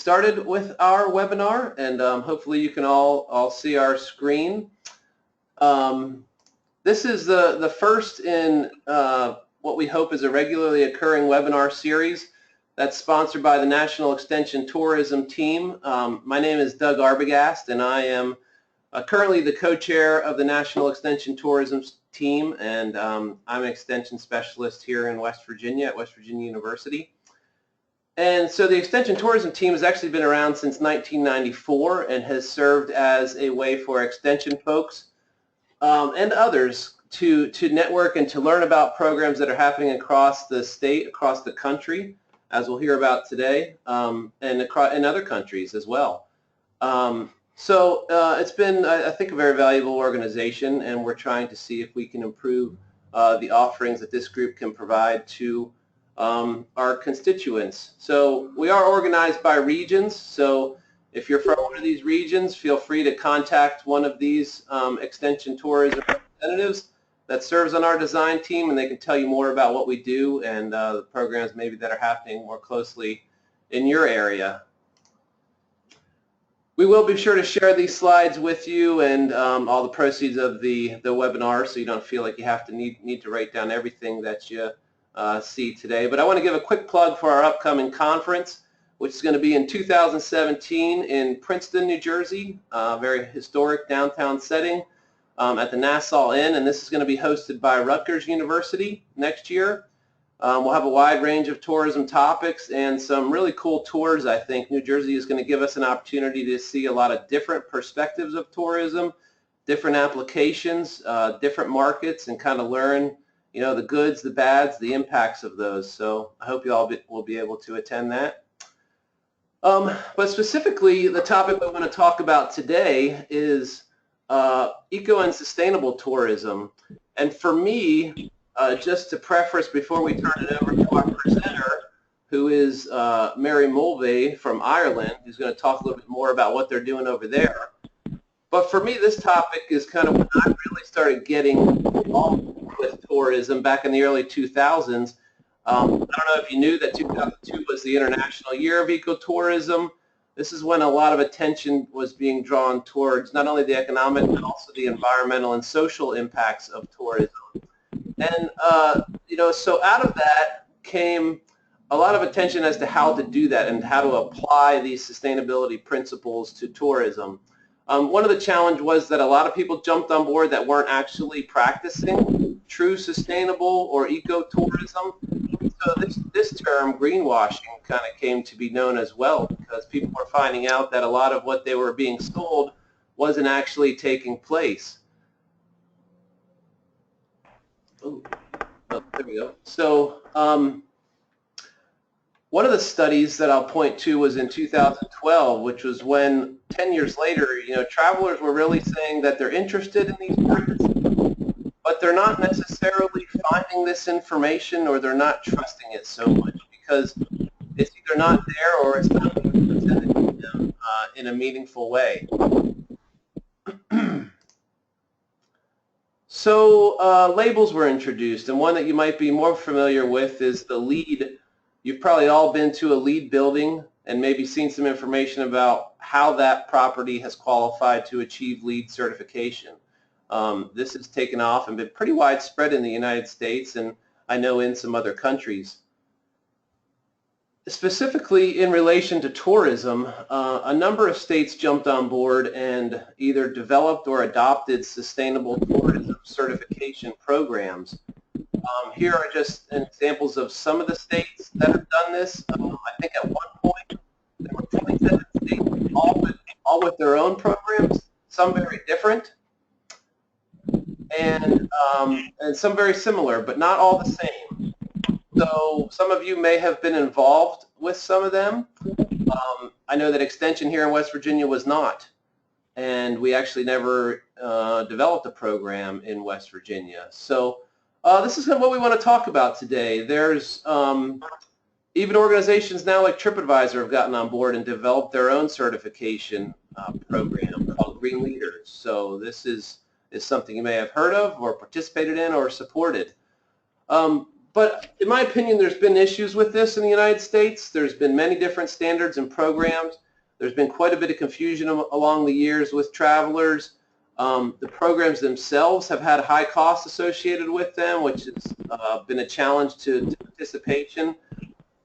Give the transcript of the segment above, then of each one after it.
started with our webinar, and hopefully you can all see our screen. This is the first in what we hope is a regularly occurring webinar series that's sponsored by the National Extension Tourism team. My name is Doug Arbogast, and I am currently the co-chair of the National Extension Tourism team, and I'm an extension specialist here in West Virginia at West Virginia University. And so the Extension Tourism team has actually been around since 1994 and has served as a way for extension folks and others to network and to learn about programs that are happening across the state, across the country, as we'll hear about today, and in other countries as well. So it's been, I think, a very valuable organization, and we're trying to see if we can improve the offerings that this group can provide to our constituents. So we are organized by regions, so if you're from one of these regions, feel free to contact one of these extension tourism representatives that serves on our design team, and they can tell you more about what we do and the programs maybe that are happening more closely in your area. We will be sure to share these slides with you and all the proceeds of the webinar, so you don't feel like you have to need to write down everything that you see today. But I want to give a quick plug for our upcoming conference, which is going to be in 2017 in Princeton, New Jersey, a very historic downtown setting at the Nassau Inn, and this is going to be hosted by Rutgers University next year. We'll have a wide range of tourism topics and some really cool tours. I think New Jersey is going to give us an opportunity to see a lot of different perspectives of tourism, different applications, different markets, and kind of learn, you know, the goods, the bads, the impacts of those. So I hope you all will be able to attend that. But specifically, the topic we want to talk about today is eco and sustainable tourism. And for me, just to preface before we turn it over to our presenter, who is Mary Mulvey from Ireland, who's going to talk a little bit more about what they're doing over there. But for me, this topic is kind of when I really started getting involved with tourism back in the early 2000s. I don't know if you knew that 2002 was the International Year of Ecotourism. This is when a lot of attention was being drawn towards not only the economic but also the environmental and social impacts of tourism. And, you know, so out of that came a lot of attention as to how to do that and how to apply these sustainability principles to tourism. One of the challenges was that a lot of people jumped on board that weren't actually practicing true sustainable or ecotourism. So this term, greenwashing, kind of came to be known as well, because people were finding out that a lot of what they were being sold wasn't actually taking place. Oh, there we go. So one of the studies that I'll point to was in 2012, which was when 10 years later, you know, travelers were really saying that they're interested in these trends, but they're not necessarily finding this information, or they're not trusting it so much because it's either not there or it's not being presented to them in a meaningful way. So labels were introduced, and one that you might be more familiar with is the LEED. You've probably all been to a LEED building and maybe seen some information about how that property has qualified to achieve LEED certification. This has taken off and been pretty widespread in the United States, and I know in some other countries. Specifically in relation to tourism, a number of states jumped on board and either developed or adopted sustainable tourism certification programs. Here are just examples of some of the states that have done this. I think at one point there were 27 states, all with their own programs, some very different, and some very similar, but not all the same. So some of you may have been involved with some of them. I know that Extension here in West Virginia was not, and we actually never developed a program in West Virginia. So this is kind of what we want to talk about today. There's even organizations now like TripAdvisor have gotten on board and developed their own certification program called Green Leaders. So this is something you may have heard of or participated in or supported. But in my opinion, there's been issues with this in the United States. There's been many different standards and programs. There's been quite a bit of confusion along the years with travelers. The programs themselves have had high costs associated with them, which has been a challenge to participation.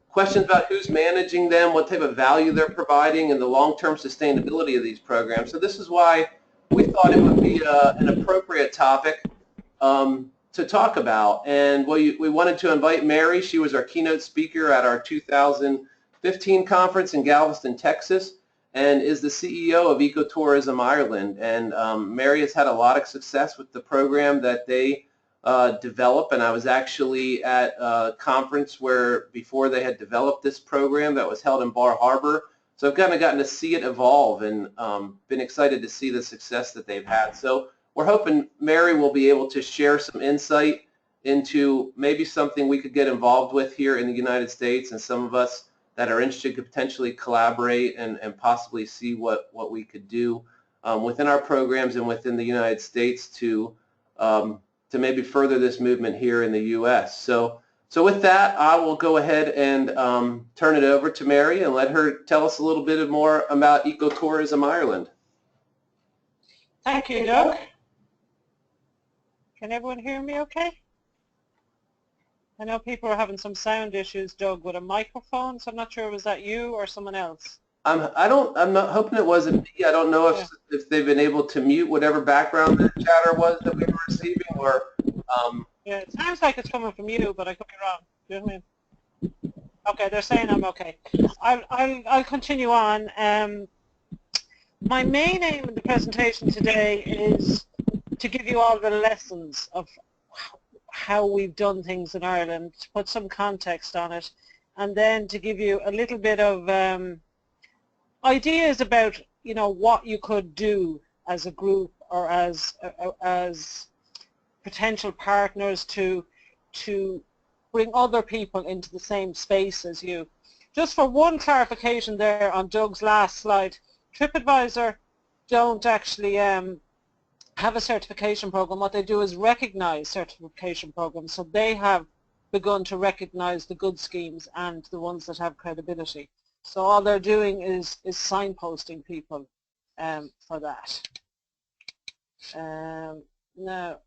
Questions about who's managing them, what type of value they're providing, and the long-term sustainability of these programs. So this is why we thought it would be an appropriate topic to talk about. And we wanted to invite Mary. She was our keynote speaker at our 2015 conference in Galveston, Texas, and is the CEO of Ecotourism Ireland. And Mary has had a lot of success with the program that they develop, and I was actually at a conference where before they had developed this program that was held in Bar Harbor. So I've kind of gotten to see it evolve and been excited to see the success that they've had. So we're hoping Mary will be able to share some insight into maybe something we could get involved with here in the United States, and some of us that are interested could potentially collaborate and possibly see what we could do within our programs and within the United States to maybe further this movement here in the U.S. So with that, I will go ahead and turn it over to Mary and let her tell us a little bit more about Ecotourism Ireland. Thank you, Doug. Can everyone hear me okay? I know people are having some sound issues, Doug, with a microphone, so I'm not sure was that you or someone else. I'm not hoping it wasn't me. I don't know if they've been able to mute whatever background chatter was that we were receiving, or yeah, it sounds like it's coming from you, but I could be wrong. Do you know what I mean? Okay, they're saying I'm okay. I'll continue on. My main aim in the presentation today is to give you all the lessons of how we've done things in Ireland, to put some context on it, and then to give you a little bit of ideas about, you know, what you could do as a group or as potential partners to bring other people into the same space as you. Just for one clarification there on Doug's last slide, TripAdvisor don't actually have a certification program. What they do is recognize certification programs. So they have begun to recognize the good schemes and the ones that have credibility. So all they're doing is signposting people for that. Now,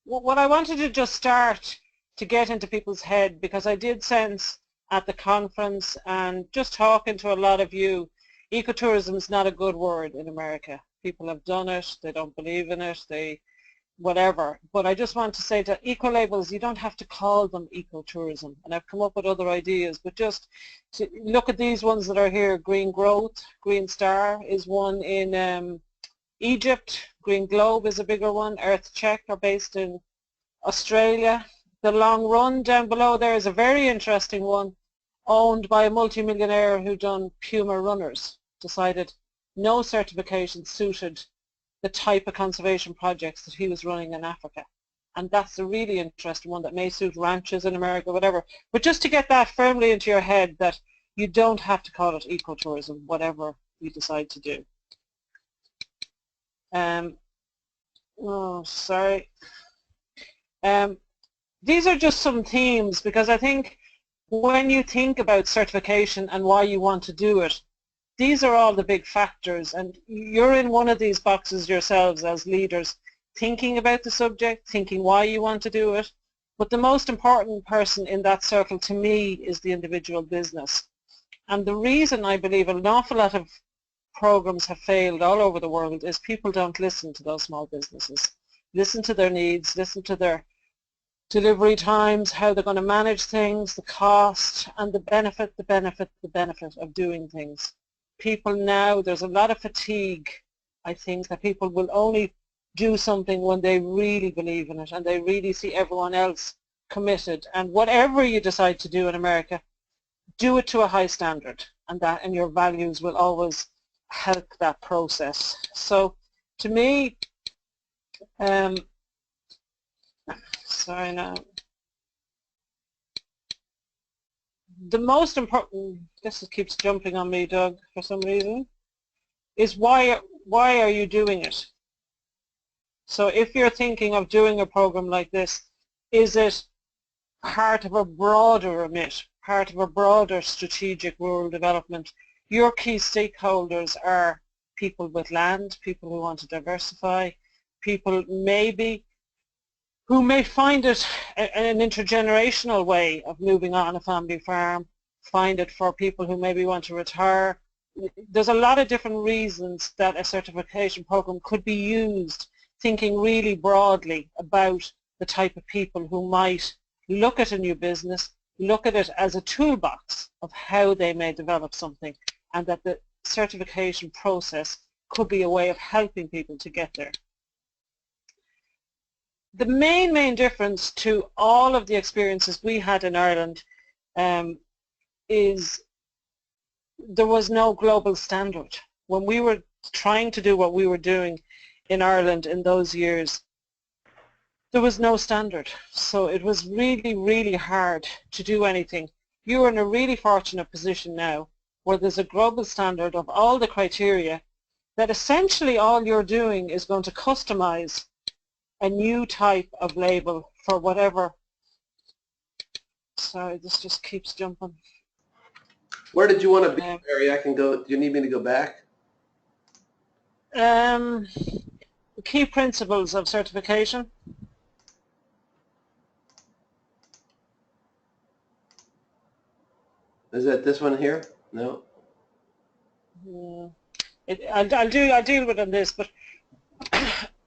what I wanted to just start to get into people's head, because I did sense at the conference and just talking to a lot of you, ecotourism is not a good word in America. People have done it, they don't believe in it, they whatever. But I just want to say that eco-labels, you don't have to call them ecotourism. And I've come up with other ideas, but just to look at these ones that are here. Green Growth, Green Star is one in Egypt. Green Globe is a bigger one. Earth Check are based in Australia. The Long Run down below there is a very interesting one, owned by a multimillionaire who done Puma runners, decided no certification suited the type of conservation projects that he was running in Africa. And that's a really interesting one that may suit ranches in America, whatever. But just to get that firmly into your head that you don't have to call it ecotourism, whatever you decide to do. Oh, sorry. These are just some themes, because I think when you think about certification and why you want to do it, these are all the big factors, and you're in one of these boxes yourselves as leaders, thinking about the subject, thinking why you want to do it. But the most important person in that circle to me is the individual business. And the reason I believe an awful lot of programs have failed all over the world is people don't listen to those small businesses. Listen to their needs, listen to their delivery times, how they're going to manage things, the cost, and the benefit of doing things. People now, there's a lot of fatigue, I think, that people will only do something when they really believe in it and they really see everyone else committed. And whatever you decide to do in America, do it to a high standard, and your values will always help that process. So to me, sorry now. The most important, this keeps jumping on me, Doug, for some reason, is why are you doing it? So if you're thinking of doing a program like this, Is it part of a broader remit, part of a broader strategic rural development? Your key stakeholders are people with land, people who want to diversify, people maybe who may find it an intergenerational way of moving on a family farm, find it for people who maybe want to retire. There's a lot of different reasons that a certification program could be used, thinking really broadly about the type of people who might look at a new business, look at it as a toolbox of how they may develop something, and that the certification process could be a way of helping people to get there. The main difference to all of the experiences we had in Ireland is there was no global standard. When we were trying to do what we were doing in Ireland in those years, there was no standard. So it was really hard to do anything. You're in a really fortunate position now where there's a global standard of all the criteria that essentially all you're doing is going to customize a new type of label for whatever. Sorry, this just keeps jumping. Where did you want to be, Mary? I can go. Do you need me to go back? The key principles of certification. Is that this one here? No. I'll deal with on this, but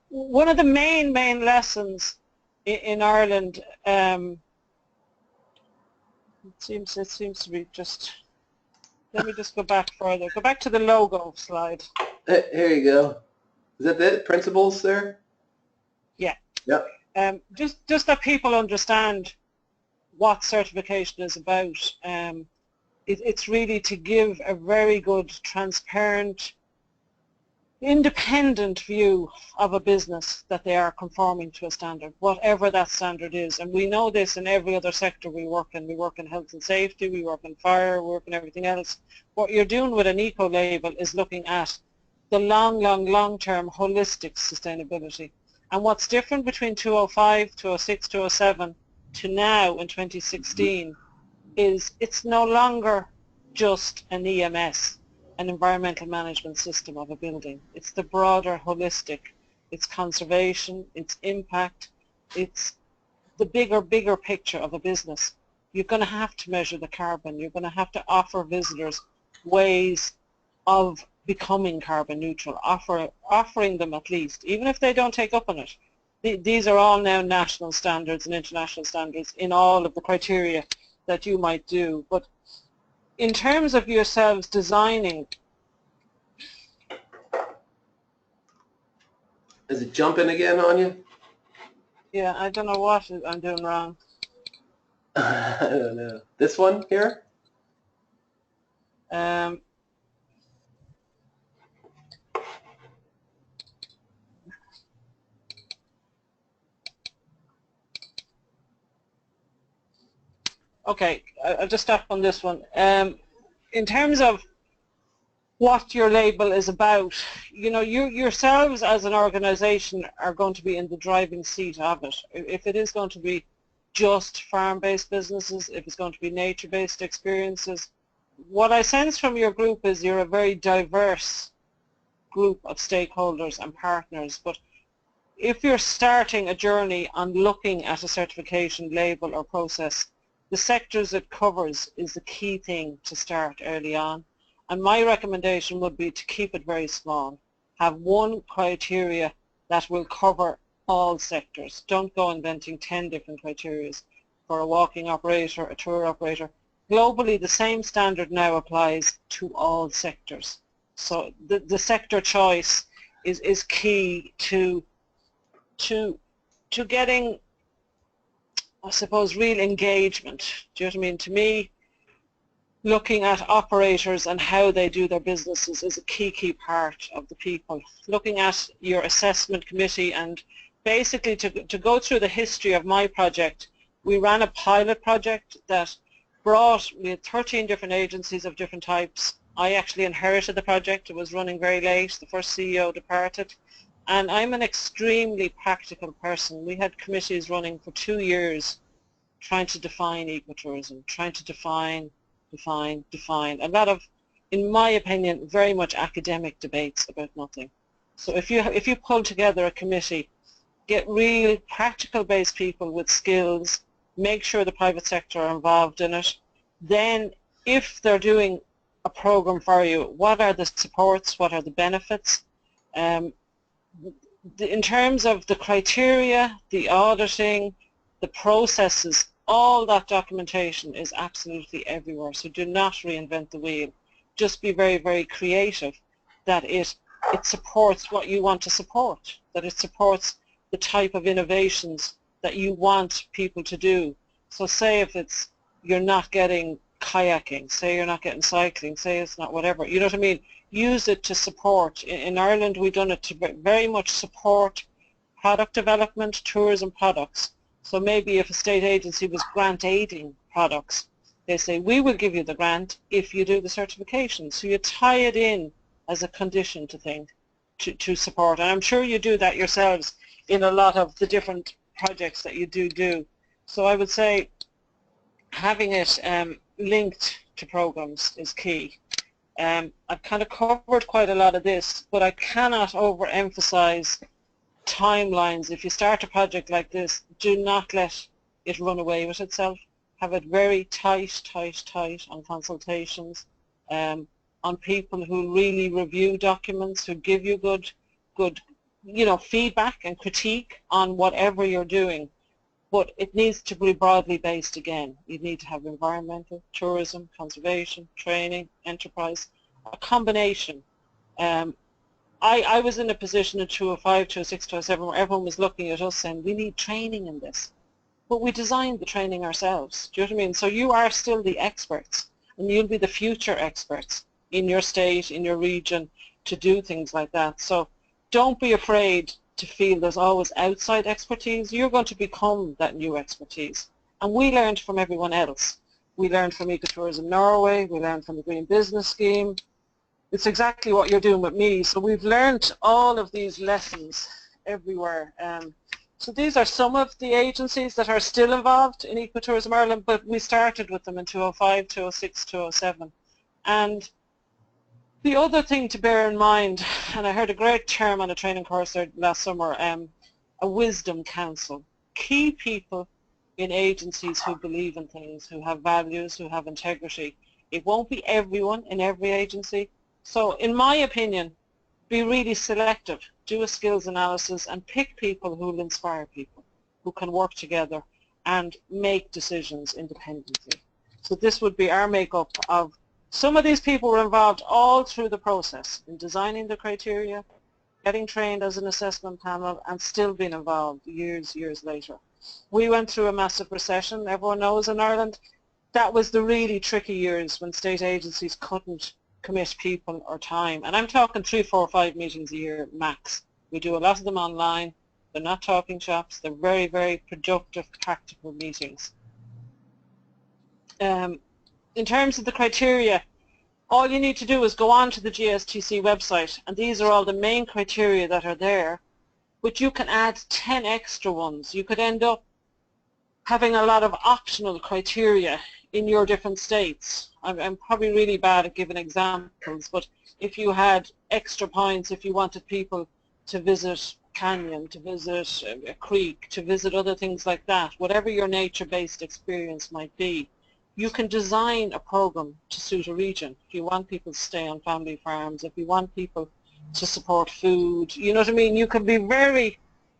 one of the main lessons in Ireland, it seems to be just. Let me just go back further. Go back to the logo slide. Here you go. Is that the principles there? Yeah. Yep. Just that people understand what certification is about. It's really to give a very good, transparent, independent view of a business that they are conforming to a standard, whatever that standard is. And we know this in every other sector we work in. We work in health and safety, we work in fire, we work in everything else. What you're doing with an eco label is looking at the long-term holistic sustainability. And what's different between 2005, 2006, 2007 to now in 2016 is it's no longer just an EMS, an environmental management system of a building. It's the broader holistic, it's conservation, it's impact, it's the bigger picture of a business. You're going to have to measure the carbon. You're going to have to offer visitors ways of becoming carbon neutral, offering them at least, even if they don't take up on it. These are all now national standards and international standards in all of the criteria that you might do. But in terms of yourselves designing. Is it jumping again on you? Yeah, I don't know what I'm doing wrong. I don't know. This one here? Okay, I'll just stop on this one. In terms of what your label is about, you know, you yourselves as an organization are going to be in the driving seat of it. If it is going to be just farm-based businesses, if it's going to be nature-based experiences, what I sense from your group is you're a very diverse group of stakeholders and partners. But if you're starting a journey on looking at a certification label or process, the sectors it covers is the key thing to start early on. And my recommendation would be to keep it very small. Have one criteria that will cover all sectors. Don't go inventing 10 different criteria for a walking operator, a tour operator. Globally, the same standard now applies to all sectors. So the sector choice is key to getting, I suppose, real engagement. Do you know what I mean? To me, looking at operators and how they do their businesses is a key part of the people. Looking at your assessment committee, and basically to go through the history of my project, we ran a pilot project that we had 13 different agencies of different types. I actually inherited the project. It was running very late. The first CEO departed. And I'm an extremely practical person. We had committees running for 2 years trying to define ecotourism, trying to define. A lot of, in my opinion, very much academic debates about nothing. So if you pull together a committee, get real practical-based people with skills, make sure the private sector are involved in it, then if they're doing a program for you, what are the supports, what are the benefits? In terms of the criteria, the auditing, the processes, all that documentation is absolutely everywhere. So do not reinvent the wheel. Just be very, very creative that it supports what you want to support, that it supports the type of innovations that you want people to do. So say if it's you're not getting kayaking, say you're not getting cycling, say it's not whatever, you know what I mean? Use it to support. In Ireland we've done it to very much support product development, tourism products. So maybe if a state agency was grant aiding products, they say we will give you the grant if you do the certification. So you tie it in as a condition to support. And I'm sure you do that yourselves in a lot of the different projects that you do. So I would say having it linked to programs is key. I've kind of covered quite a lot of this, but I cannot overemphasize timelines. If you start a project like this, do not let it run away with itself. Have it very tight on consultations, on people who really review documents, who give you good feedback and critique on whatever you're doing. But it needs to be broadly based again. You need to have environmental, tourism, conservation, training, enterprise, a combination. I was in a position in 2005, 2006, 2007 where everyone was looking at us saying, we need training in this. But we designed the training ourselves. Do you know what I mean? So you are still the experts, and you'll be the future experts in your state, in your region, to do things like that. So don't be afraid to feel there's always outside expertise. You're going to become that new expertise. And we learned from everyone else. We learned from Ecotourism Norway, we learned from the Green Business Scheme. It's exactly what you're doing with me. So we've learned all of these lessons everywhere. So these are some of the agencies that are still involved in Ecotourism Ireland, but we started with them in 2005, 2006, 2007. And the other thing to bear in mind, and I heard a great term on a training course there last summer, a wisdom council. Key people in agencies who believe in things, who have values, who have integrity. It won't be everyone in every agency. So in my opinion, be really selective. Do a skills analysis and pick people who will inspire people, who can work together and make decisions independently. So this would be our makeup of. Some of these people were involved all through the process in designing the criteria, getting trained as an assessment panel, and still being involved years later. We went through a massive recession, everyone knows, in Ireland. That was the really tricky years when state agencies couldn't commit people or time. And I'm talking 3, 4, 5 meetings a year max. We do a lot of them online. They're not talking shops. They're very, very productive, practical meetings. In terms of the criteria, all you need to do is go on to the GSTC website, and these are all the main criteria that are there, but you can add 10 extra ones. You could end up having a lot of optional criteria in your different states. I'm probably really bad at giving examples, but if you had extra points, if you wanted people to visit a canyon, to visit a creek, to visit other things like that, whatever your nature-based experience might be, you can design a program to suit a region. If you want people to stay on family farms, if you want people to support food, you know what I mean? You can be very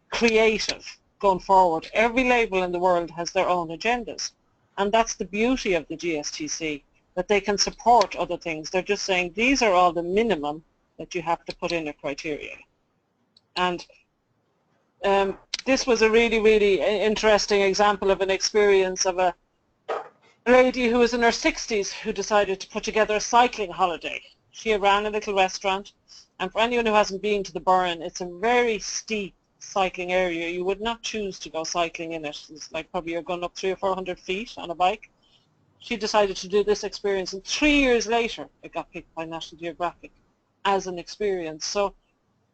creative going forward. Every label in the world has their own agendas. And that's the beauty of the GSTC, that they can support other things. They're just saying these are all the minimum that you have to put in a criteria. And this was a really, really interesting example of an experience of a lady who was in her 60s who decided to put together a cycling holiday. She ran a little restaurant, and for anyone who hasn't been to the Burren, it's a very steep cycling area. You would not choose to go cycling in it. It's like probably you're going up 300 or 400 feet on a bike. She decided to do this experience, and 3 years later it got picked by National Geographic as an experience. So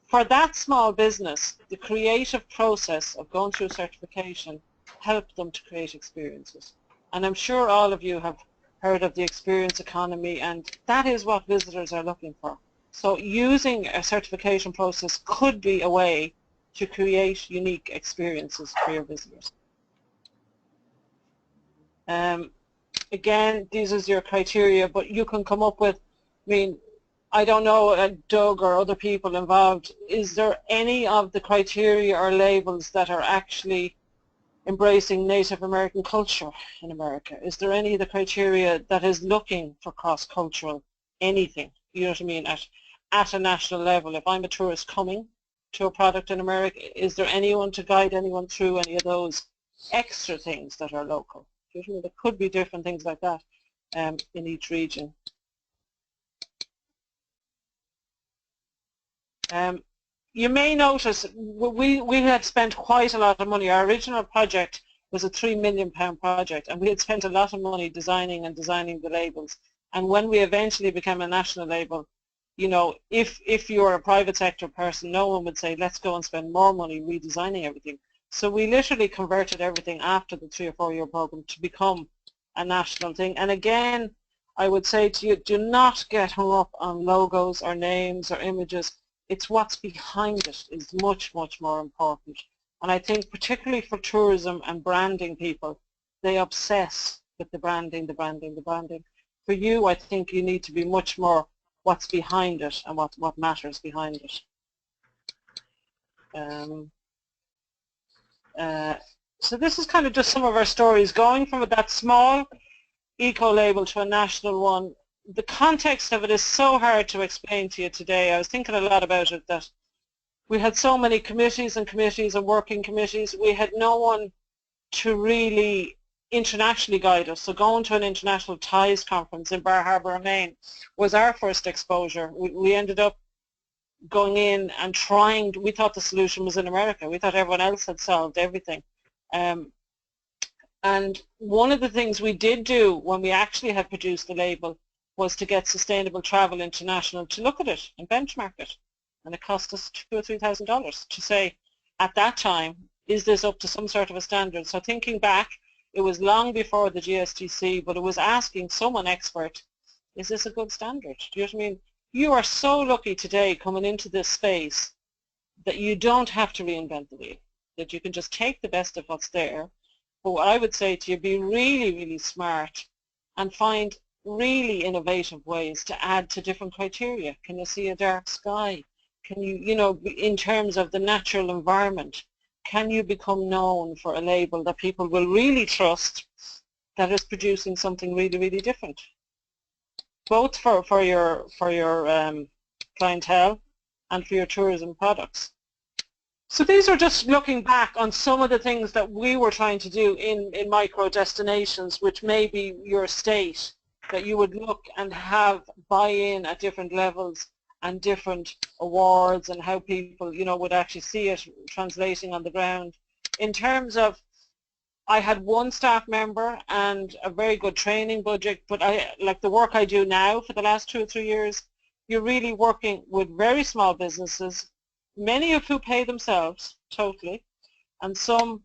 For that small business, the creative process of going through certification helped them to create experiences. And I'm sure all of you have heard of the experience economy, and that is what visitors are looking for. So using a certification process could be a way to create unique experiences for your visitors. Again, these is your criteria, but you can come up with, I mean, I don't know, Doug or other people involved, is there any of the criteria or labels that are actually embracing Native American culture in America? Is there any of the criteria that is looking for cross-cultural anything, you know what I mean, at a national level? If I'm a tourist coming to a product in America, is there anyone to guide anyone through any of those extra things that are local? You know what I mean? There could be different things like that in each region. You may notice we had spent quite a lot of money. Our original project was a £3 million project, and we had spent a lot of money designing the labels. And when we eventually became a national label, you know, if you're a private sector person, no one would say, let's go and spend more money redesigning everything. So we literally converted everything after the 3 or 4 year program to become a national thing. And again, I would say to you, do not get hung up on logos or names or images. It's what's behind it is much, much more important. And I think particularly for tourism and branding people, they obsess with the branding, the branding, the branding. For you, I think you need to be much more what's behind it and what matters behind it. So this is kind of just some of our stories, going from that small eco-label to a national one. The context of it is so hard to explain to you today. I was thinking a lot about it, that we had so many committees and working committees. We had no one to really internationally guide us. So going to an international ties conference in Bar Harbour, Maine was our first exposure. We ended up going in and trying, we thought the solution was in America. We thought everyone else had solved everything. And one of the things we did do when we actually had produced the label was to get Sustainable Travel International to look at it and benchmark it. And it cost us $2,000 or $3,000 to say, at that time, is this up to some sort of a standard? So thinking back, it was long before the GSTC, but it was asking someone expert, is this a good standard? Do you know what I mean? You are so lucky today coming into this space that you don't have to reinvent the wheel, that you can just take the best of what's there. But what I would say to you, be really, really smart and find really innovative ways to add to different criteria. Can you see a dark sky? Can you, you know, in terms of the natural environment, can you become known for a label that people will really trust, that is producing something really, really different, both for your clientele and for your tourism products. So these are just looking back on some of the things that we were trying to do in micro destinations, which may be your state, that you would look and have buy-in at different levels and different awards, and how people, you know, would actually see it translating on the ground. In terms of, I had one staff member and a very good training budget, but I, like the work I do now for the last 2 or 3 years, you're really working with very small businesses, many of who pay themselves totally, and some,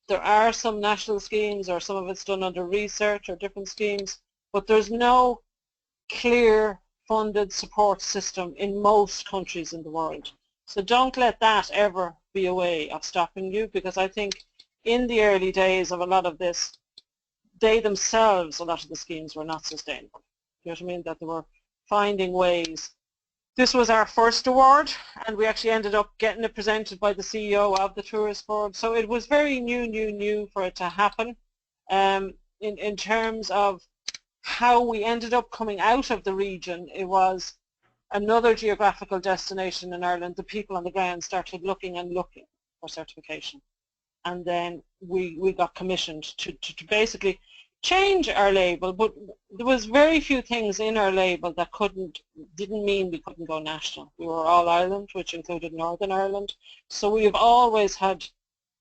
there are some national schemes, or some of it's done under research or different schemes, but there's no clear funded support system in most countries in the world. So don't let that ever be a way of stopping you, because I think in the early days of a lot of this, they themselves, a lot of the schemes were not sustainable. You know what I mean? That they were finding ways. This was our first award, and we actually ended up getting it presented by the CEO of the Tourist Board. So it was very new for it to happen. In terms of how we ended up coming out of the region, it was another geographical destination in Ireland. The people on the ground started looking for certification. And then we got commissioned to basically change our label, but there was very few things in our label that didn't mean we couldn't go national. We were all Ireland, which included Northern Ireland. So we've always had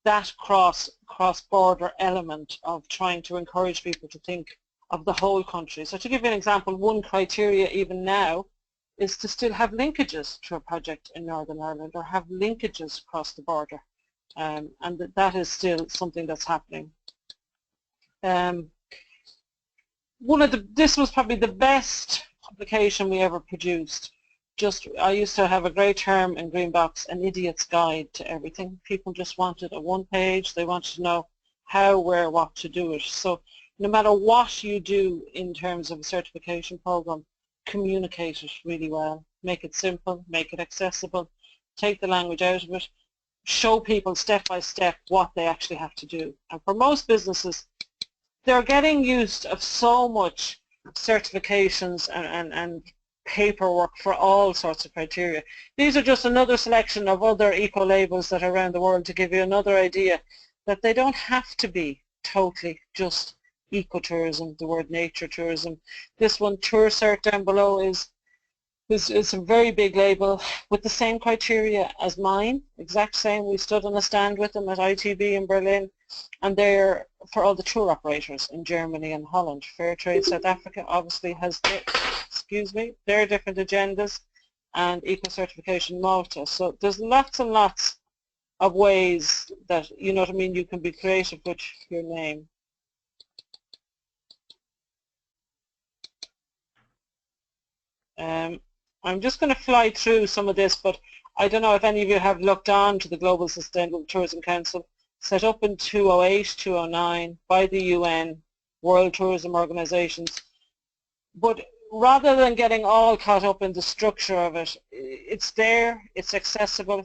that cross-border element of trying to encourage people to think of the whole country. So to give you an example, one criteria even now is to still have linkages to a project in Northern Ireland or have linkages across the border. And that is still something that's happening. This was probably the best publication we ever produced. I used to have a great term in Greenbox, an idiot's guide to everything. People just wanted a one page. They wanted to know how, where, what to do it. So no matter what you do in terms of a certification program, communicate it really well. Make it simple, make it accessible, take the language out of it, show people step by step what they actually have to do. And for most businesses, they're getting used of so much certifications and paperwork for all sorts of criteria. These are just another selection of other eco-labels that are around the world to give you another idea that they don't have to be totally just ecotourism, the word nature tourism. This one, TourCert, down below is a very big label with the same criteria as mine, exact same. We stood on a stand with them at ITB in Berlin, and they're for all the tour operators in Germany and Holland. Fairtrade South Africa obviously has their different agendas, and Eco-Certification Malta. So there's lots and lots of ways that, you know what I mean, you can be creative with your name. I'm just going to fly through some of this, but I don't know if any of you have looked on to the Global Sustainable Tourism Council, set up in 2008, 2009 by the UN, World Tourism Organizations. But rather than getting all caught up in the structure of it, it's there, it's accessible.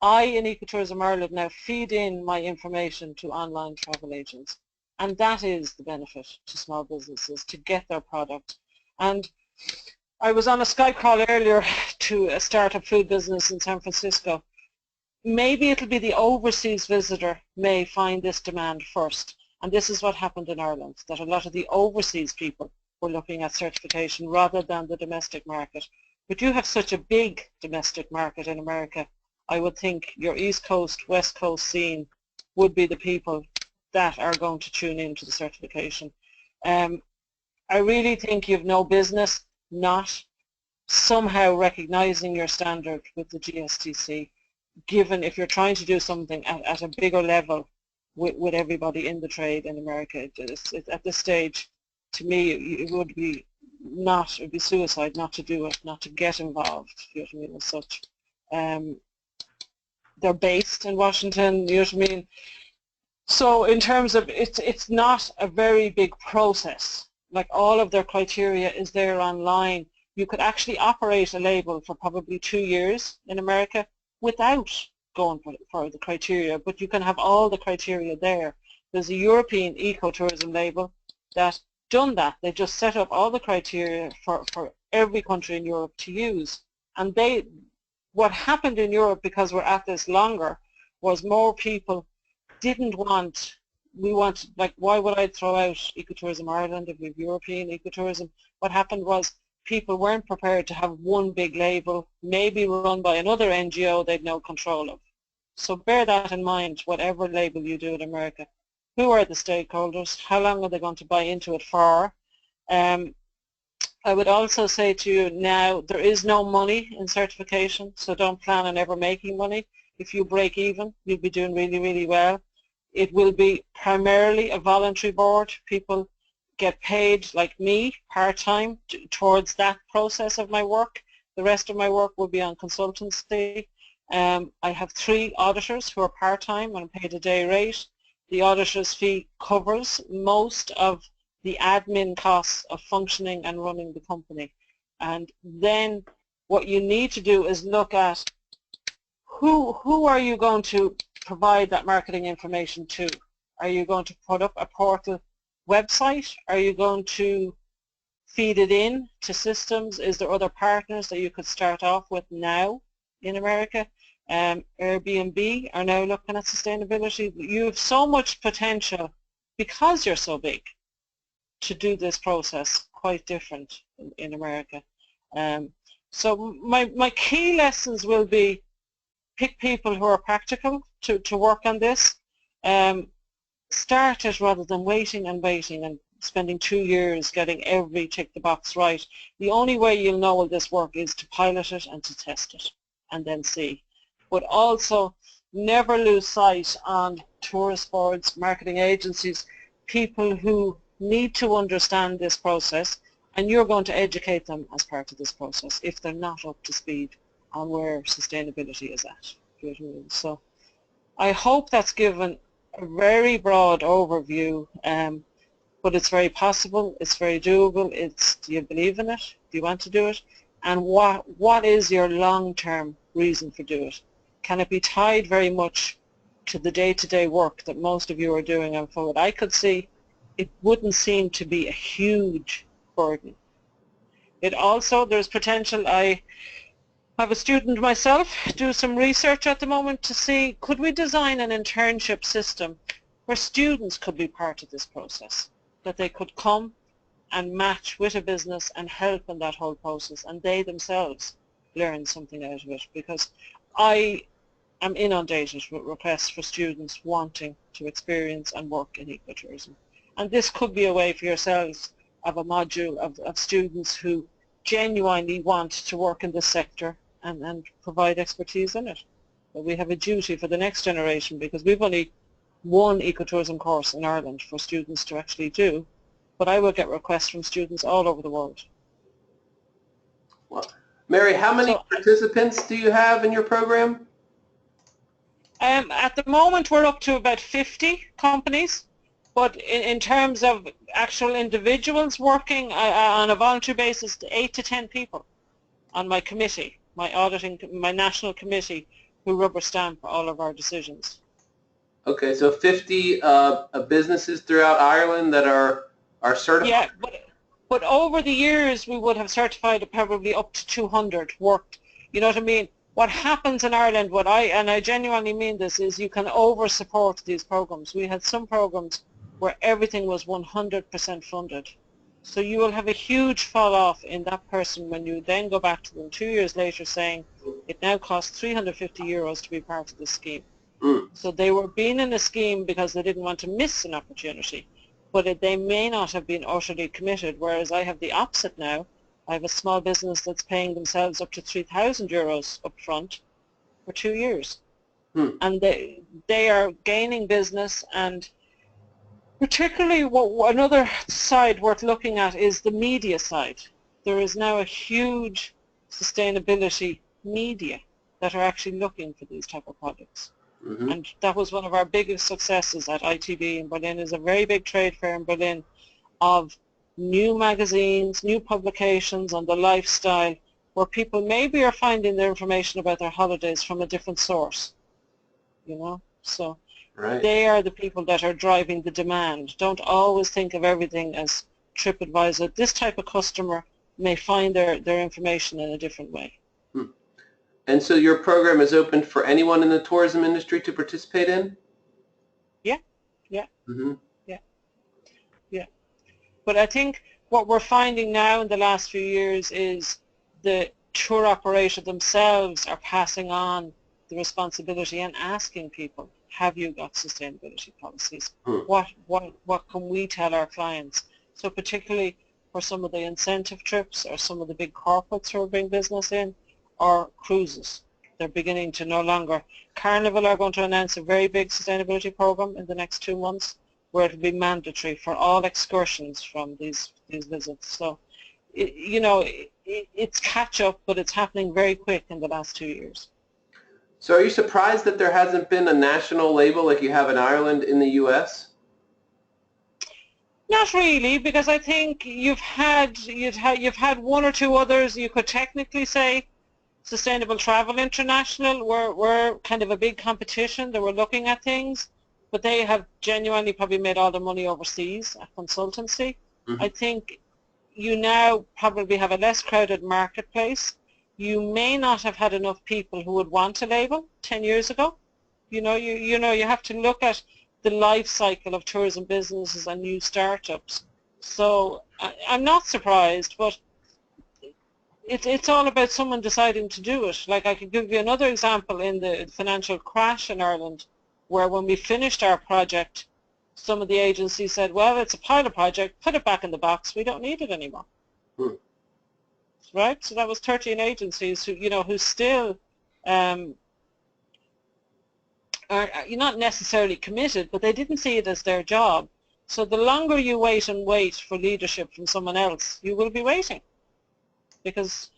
I, in Ecotourism Ireland, now feed in my information to online travel agents. And that is the benefit to small businesses, to get their product. And I was on a Skype call earlier to a startup food business in San Francisco. Maybe it'll be the overseas visitor may find this demand first. And this is what happened in Ireland, that a lot of the overseas people were looking at certification rather than the domestic market. But you have such a big domestic market in America, I would think your East Coast, West Coast scene would be the people that are going to tune into the certification. I really think you've no business not somehow recognizing your standard with the GSTC, given if you're trying to do something at a bigger level with everybody in the trade in America. At this stage, to me, it would be suicide not to do it, not to get involved, you know what I mean, as such. They're based in Washington, you know what I mean. So in terms of, it's not a very big process. Like all of their criteria is there online. You could actually operate a label for probably 2 years in America without going for the criteria, but you can have all the criteria there. There's a European ecotourism label that done that. They just set up all the criteria for every country in Europe to use. And what happened in Europe, because we're at this longer, was more people didn't want, like, why would I throw out Ecotourism Ireland if we have European ecotourism? What happened was people weren't prepared to have one big label, maybe run by another NGO they'd no control of. So bear that in mind, whatever label you do in America. Who are the stakeholders? How long are they going to buy into it for? I would also say to you now, there is no money in certification, so don't plan on ever making money. If you break even, you'll be doing really, really well. It will be primarily a voluntary board. People get paid, like me, part-time towards that process of my work. The rest of my work will be on consultancy. I have 3 auditors who are part-time and I'm paid a day rate. The auditor's fee covers most of the admin costs of functioning and running the company. And then what you need to do is look at who are you going to provide that marketing information to? Are you going to put up a portal website? Are you going to feed it in to systems? Is there other partners that you could start off with now in America? Airbnb are now looking at sustainability. You have so much potential because you're so big to do this process quite different in America. So my key lessons will be pick people who are practical to work on this. Start it rather than waiting and spending 2 years getting every tick the box right. The only way you'll know will this work is to pilot it and to test it and then see. But also never lose sight on tourist boards, marketing agencies, people who need to understand this process, and you're going to educate them as part of this process if they're not up to speed on where sustainability is at. So I hope that's given a very broad overview, but it's very possible, it's very doable. Do you believe in it? Do you want to do it? And what is your long-term reason for doing it? Can it be tied very much to the day-to-day work that most of you are doing? And from what I could see, it wouldn't seem to be a huge burden. It also, there's potential. I have a student myself do some research at the moment to see, could we design an internship system where students could be part of this process, that they could come and match with a business and help in that whole process, and they themselves learn something out of it, because I am inundated with requests for students wanting to experience and work in ecotourism. And this could be a way for yourselves of a module of students who genuinely want to work in this sector and provide expertise in it. But we have a duty for the next generation, because we've only one ecotourism course in Ireland for students to actually do, but I will get requests from students all over the world. Well, Mary, how many participants do you have in your program? At the moment we're up to about 50 companies, but in terms of actual individuals working on a voluntary basis, 8 to 10 people on my committee, my national committee, who rubber stamp all of our decisions. Okay, so 50 businesses throughout Ireland that are certified? Yeah, but over the years we would have certified probably up to 200 worked. You know what I mean? What happens in Ireland, and I genuinely mean this, is you can over-support these programs. We had some programs where everything was 100% funded. So you will have a huge fall off in that person when you then go back to them 2 years later saying it now costs €350 to be part of the scheme. So they were being in a scheme because they didn't want to miss an opportunity, but they may not have been utterly committed, whereas I have the opposite now. I have a small business that's paying themselves up to €3,000 up front for 2 years. And they are gaining business, and particularly another side worth looking at is the media side. There is now a huge sustainability media that are actually looking for these type of products. And that was one of our biggest successes at ITB in Berlin. Is a very big trade fair in Berlin of new magazines, new publications on the lifestyle, where people maybe are finding their information about their holidays from a different source, you know. So they are the people that are driving the demand. Don't always think of everything as TripAdvisor. This type of customer may find their information in a different way. And so your program is open for anyone in the tourism industry to participate in? Yeah. But I think what we're finding now in the last few years is the tour operator themselves are passing on the responsibility and asking people, have you got sustainability policies? What can we tell our clients? So particularly for some of the incentive trips or some of the big corporates who are bringing business in, or cruises. They're beginning to no longer. Carnival are going to announce a very big sustainability program in the next 2 months, where it will be mandatory for all excursions from these visits. So, it's catch up, but it's happening very quick in the last 2 years. So are you surprised that there hasn't been a national label like you have in Ireland in the US? Not really, because I think you've had one or two others. You could technically say Sustainable Travel International were kind of a big competition. They were looking at things, but they have genuinely probably made all their money overseas at consultancy. I think you now probably have a less crowded marketplace. You may not have had enough people who would want a label 10 years ago. You have to look at the life cycle of tourism businesses and new startups. So I'm not surprised, but it's all about someone deciding to do it. Like, I could give you another example in the financial crash in Ireland, where when we finished our project, some of the agencies said, well, it's a pilot project, put it back in the box, we don't need it anymore. Right? So that was 13 agencies who, who still are not necessarily committed, but they didn't see it as their job. So the longer you wait and wait for leadership from someone else, you will be waiting, because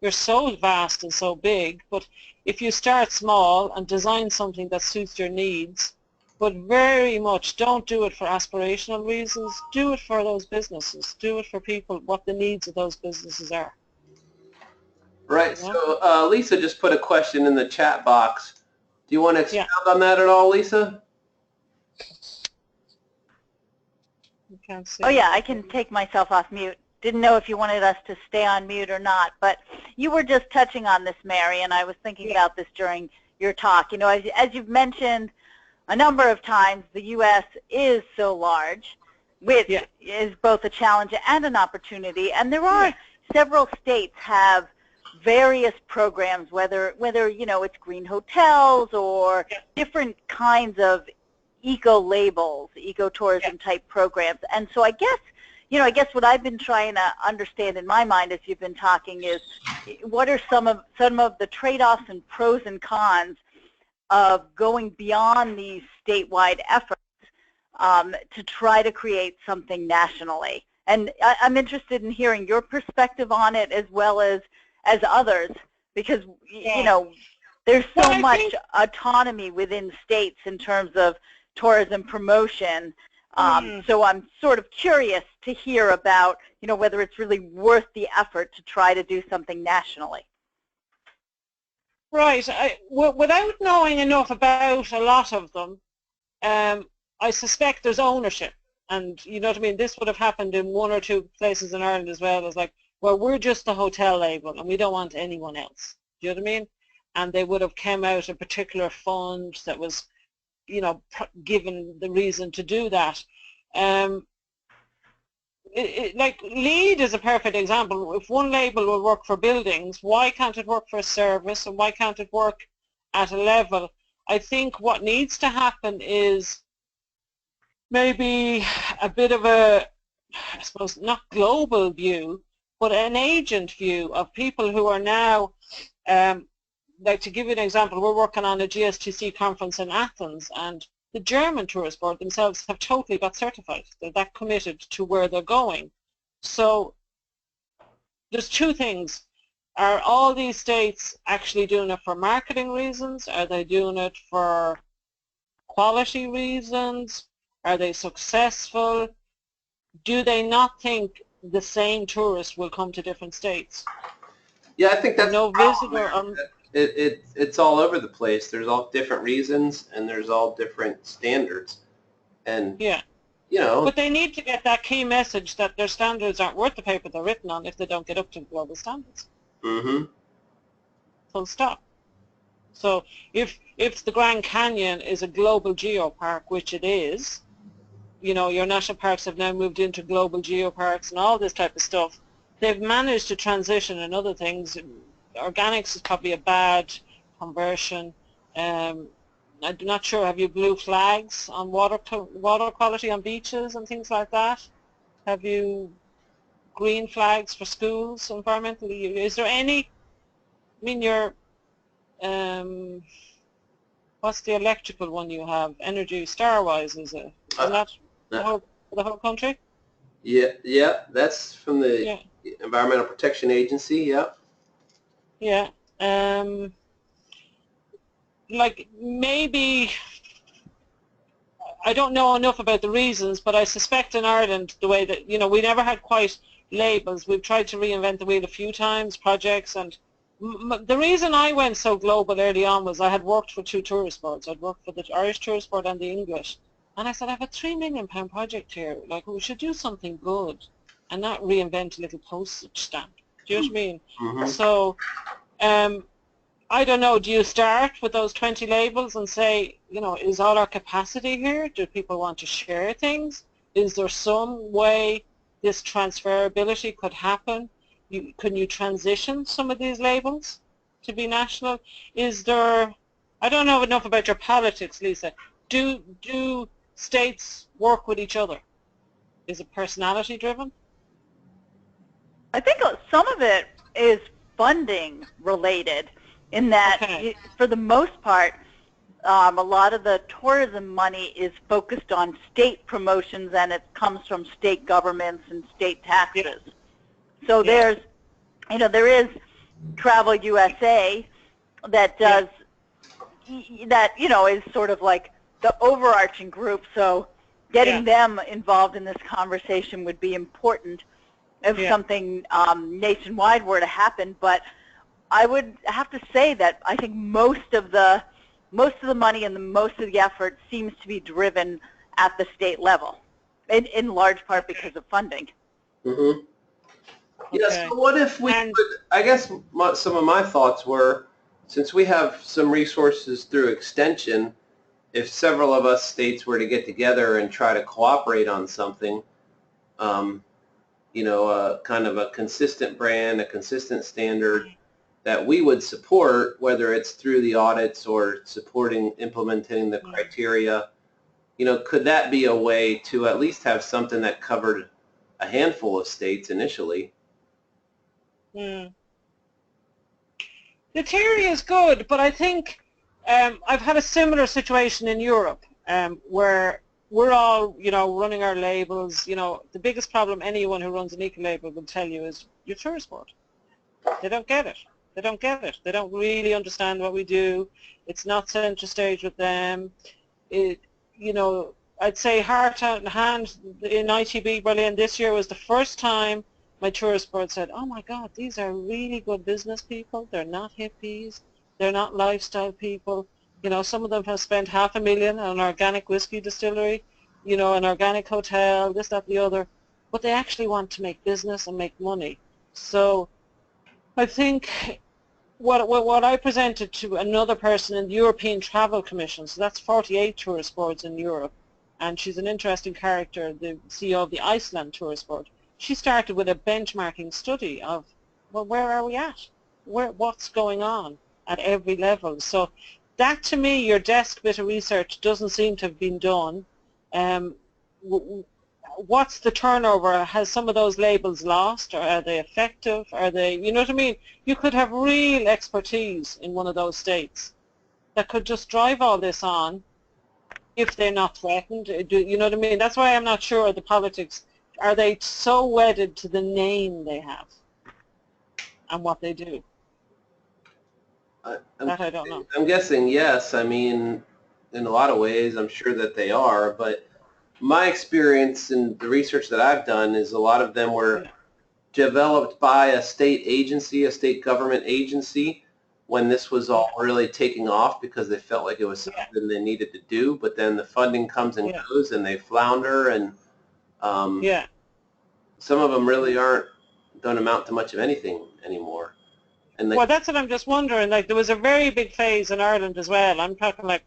you're so vast and so big. But if you start small and design something that suits your needs, but very much don't do it for aspirational reasons, do it for those businesses, do it for people, what the needs of those businesses are. Right. Yeah? So Lisa just put a question in the chat box. Do you want to expound on that at all, Lisa? Can't see. Oh yeah, I can take myself off mute. Didn't know if you wanted us to stay on mute or not, but you were just touching on this, Mary, and I was thinking about this during your talk. As you've mentioned a number of times, the U.S. is so large, which is both a challenge and an opportunity, and there are several states have various programs, whether it's green hotels or different kinds of eco-labels, ecotourism type programs. And so I guess what I've been trying to understand in my mind as you've been talking is, what are some of the trade-offs and pros and cons of going beyond these statewide efforts to try to create something nationally? And I'm interested in hearing your perspective on it, as well as others, because there's so much autonomy within states in terms of tourism promotion. So I'm sort of curious to hear about, whether it's really worth the effort to try to do something nationally. Right. Without knowing enough about a lot of them, I suspect there's ownership. And you know what I mean? This would have happened in one or two places in Ireland as well. It's like, well, we're just the hotel label and we don't want anyone else. Do you know what I mean? And they would have come out a particular fund that was, given the reason to do that. Like LEED is a perfect example. If one label will work for buildings, why can't it work for a service, and why can't it work at a level? I think what needs to happen is maybe a bit of a, I suppose, not global view, but an agent view of people who are now, like to give you an example, we're working on a GSTC conference in Athens, and the German tourist board themselves have totally got certified. They're that committed to where they're going. So there's two things. Are all these states actually doing it for marketing reasons? Are they doing it for quality reasons? Are they successful? Do they not think the same tourist will come to different states? Yeah, I think that's no visitor. It's all over the place. There's all different reasons, and there's all different standards. And but they need to get that key message that their standards aren't worth the paper they're written on if they don't get up to global standards. Full stop. So if the Grand Canyon is a global geopark, which it is, your national parks have now moved into global geoparks and all this type of stuff. They've managed to transition in other things. Organics is probably a bad conversion. I'm not sure, have you blue flags on water quality on beaches and things like that? Have you green flags for schools environmentally? Is there any, what's the electrical one you have? Energy Starwise, is it? Isn't that the whole country? Yeah, that's from the Environmental Protection Agency, Yeah. Like maybe, I don't know enough about the reasons, but I suspect in Ireland the way that, we never had quite labels. We've tried to reinvent the wheel a few times, projects, and the reason I went so global early on was I had worked for two tourist boards. I'd worked for the Irish Tourist Board and the English. And I said, I have a £3 million project here. Like, we should do something good and not reinvent a little postage stamp. Do you know what I mean? So, I don't know, do you start with those 20 labels and say, is all our capacity here? Do people want to share things? Is there some way this transferability could happen? Can you transition some of these labels to be national? Is there, I don't know enough about your politics, Lisa. Do states work with each other? Is it personality driven? I think some of it is funding related in that, Okay. for the most part, a lot of the tourism money is focused on state promotions, and it comes from state governments and state taxes. So there's, there is Travel USA that does, that, is sort of like the overarching group. So getting them involved in this conversation would be important if something nationwide were to happen. But I would have to say that I think most of the money and most of the effort seems to be driven at the state level, in large part because of funding. Mm-hmm. Okay. Yeah, so what if we could, I guess some of my thoughts were, since we have some resources through extension, if several of us states were to get together and try to cooperate on something, kind of a consistent brand, a consistent standard that we would support, whether it's through the audits or supporting implementing the criteria, could that be a way to at least have something that covered a handful of states initially? The theory is good, but I think I've had a similar situation in Europe where we're all, running our labels. The biggest problem anyone who runs an eco-label will tell you is your tourist board. They don't get it. They don't get it. They don't really understand what we do. It's not center stage with them. I'd say heart and hand in ITB Berlin this year was the first time my tourist board said, oh my God, these are really good business people. They're not hippies. They're not lifestyle people. Some of them have spent $500,000 on an organic whiskey distillery, an organic hotel, this, that, the other, but they actually want to make business and make money. So I think what I presented to another person in the European Travel Commission, so that's 48 tourist boards in Europe, and she's an interesting character, the CEO of the Iceland Tourist Board. She started with a benchmarking study of, well, where are we at? What's going on at every level? So that, to me, your desk bit of research doesn't seem to have been done. What's the turnover? Has some of those labels lost, or are they effective? Are they, you know what I mean? You could have real expertise in one of those states that could just drive all this on if they're not threatened. You know what I mean? That's why I'm not sure the politics. Are they so wedded to the name they have and what they do? That I don't know. I'm guessing yes. I mean, in a lot of ways, I'm sure that they are, but my experience in the research that I've done is a lot of them were developed by a state agency, a state government agency, when this was all really taking off because they felt like it was something they needed to do, but then the funding comes and goes and they flounder, and some of them really don't amount to much of anything anymore. And well, that's what I'm just wondering. Like, there was a very big phase in Ireland as well. I'm talking like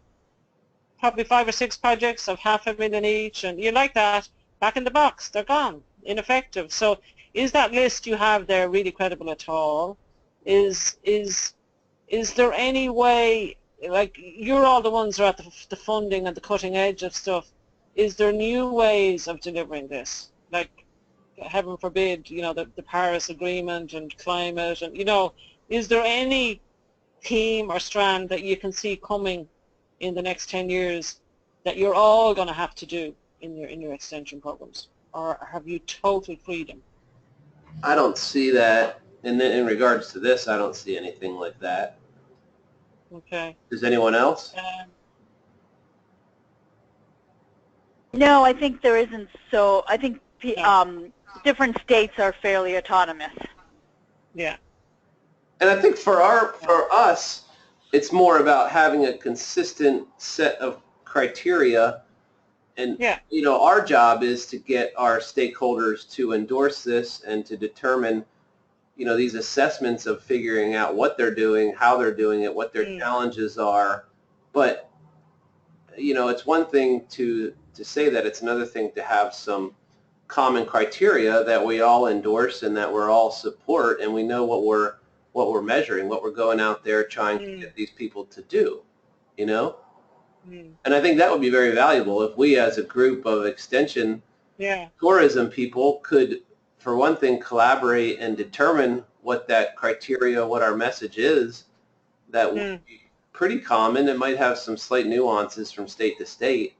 probably 5 or 6 projects of $500,000 each, and you like that, back in the box, they're gone, ineffective. So is that list you have there really credible at all? Is there any way, like, you're all the ones who are at the funding and the cutting edge of stuff, is there new ways of delivering this? Like, heaven forbid, the Paris Agreement and climate, and, is there any theme or strand that you can see coming in the next 10 years that you're all going to have to do in your extension programs, or have you total freedom? I don't see that. In regards to this, I don't see anything like that. Okay. Does anyone else? No, I think there isn't. So I think different states are fairly autonomous. Yeah. And I think for us, it's more about having a consistent set of criteria, and our job is to get our stakeholders to endorse this and to determine these assessments of figuring out what they're doing, how they're doing it, what their challenges are. But it's one thing to say that, it's another thing to have some common criteria that we all endorse and that we're all support, and we know what we're measuring, what we're going out there trying to get these people to do, And I think that would be very valuable if we as a group of extension tourism people could, for one thing, collaborate and determine what that criteria, what our message is. That would be pretty common. It might have some slight nuances from state to state.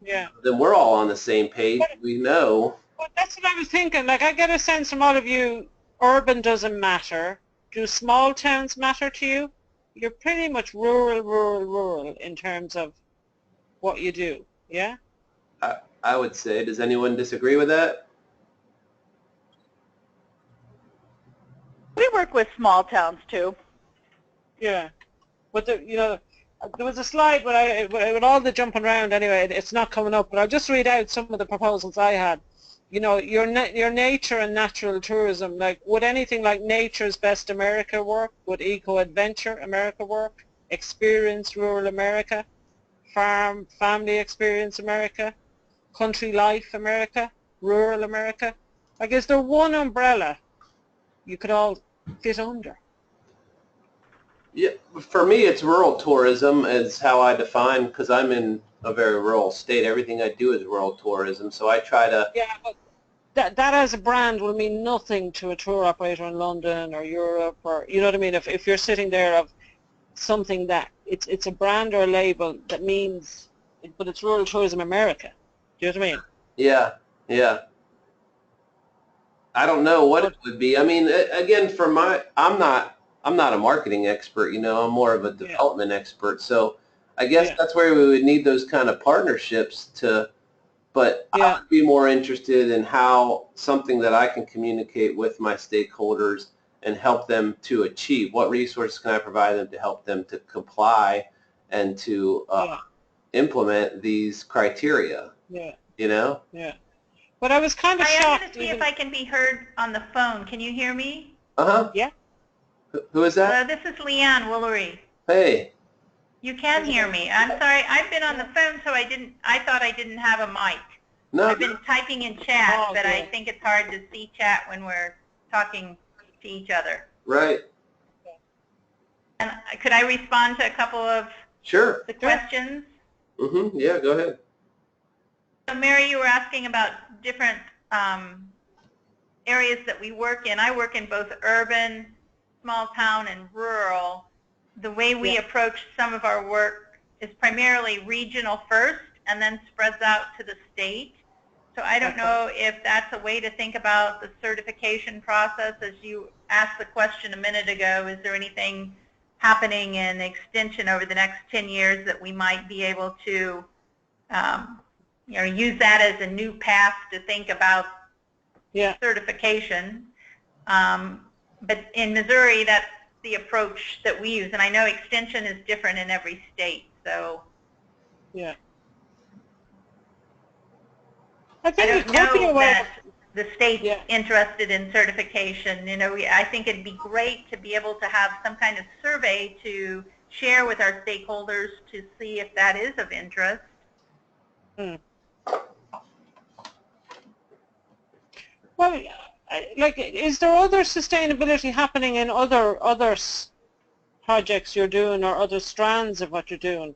Yeah. Then we're all on the same page. We know. Well, that's what I was thinking. Like, I get a sense from all of you, urban doesn't matter. Do small towns matter to you? You're pretty much rural in terms of what you do, yeah? I would say. Does anyone disagree with that? We work with small towns too. Yeah. But, there was a slide with all the jumping around anyway, it's not coming up, but I'll just read out some of the proposals I had. Your nature and natural tourism, like, would anything like Nature's Best America work? Would Eco-Adventure America work? Experience Rural America? Family Experience America? Country Life America? Rural America? Like, is there one umbrella you could all fit under? Yeah, for me, it's rural tourism is how I define, because I'm in a very rural state. Everything I do is rural tourism, so I try to... Yeah, but that as a brand will mean nothing to a tour operator in London or Europe, or, you know what I mean? If you're sitting there of something that it's a brand or a label that means, but it's Rural Tourism America. Do you know what I mean? Yeah, yeah. I don't know what it would be. I mean, again, I'm not a marketing expert, I'm more of a development expert. So I guess that's where we would need those kind of partnerships but I would be more interested in how something that I can communicate with my stakeholders and help them to achieve. What resources can I provide them to help them to comply and to implement these criteria? Yeah. Yeah. But I was kind of shocked. I'm going to see if I can be heard on the phone. Can you hear me? Uh-huh. Yeah. Who is that? This is Leanne Woolery. Hey. You can hear me. I'm sorry. I've been on the phone, so I thought I didn't have a mic. No. I've been typing in chat, but I think it's hard to see chat when we're talking to each other. Right. And could I respond to a couple of the questions? Mm-hmm. Yeah, go ahead. So, Mary, you were asking about different areas that we work in. I work in both urban, small town, and rural. The way we approach some of our work is primarily regional first and then spreads out to the state. So I don't know if that's a way to think about the certification process. As you asked the question a minute ago, is there anything happening in extension over the next 10 years that we might be able to use that as a new path to think about certification? But in Missouri, that's the approach that we use, and I know extension is different in every state. So I don't know that the state's interested in certification. I think it'd be great to be able to have some kind of survey to share with our stakeholders to see if that is of interest. Well, like, is there other sustainability happening in other projects you're doing or other strands of what you're doing?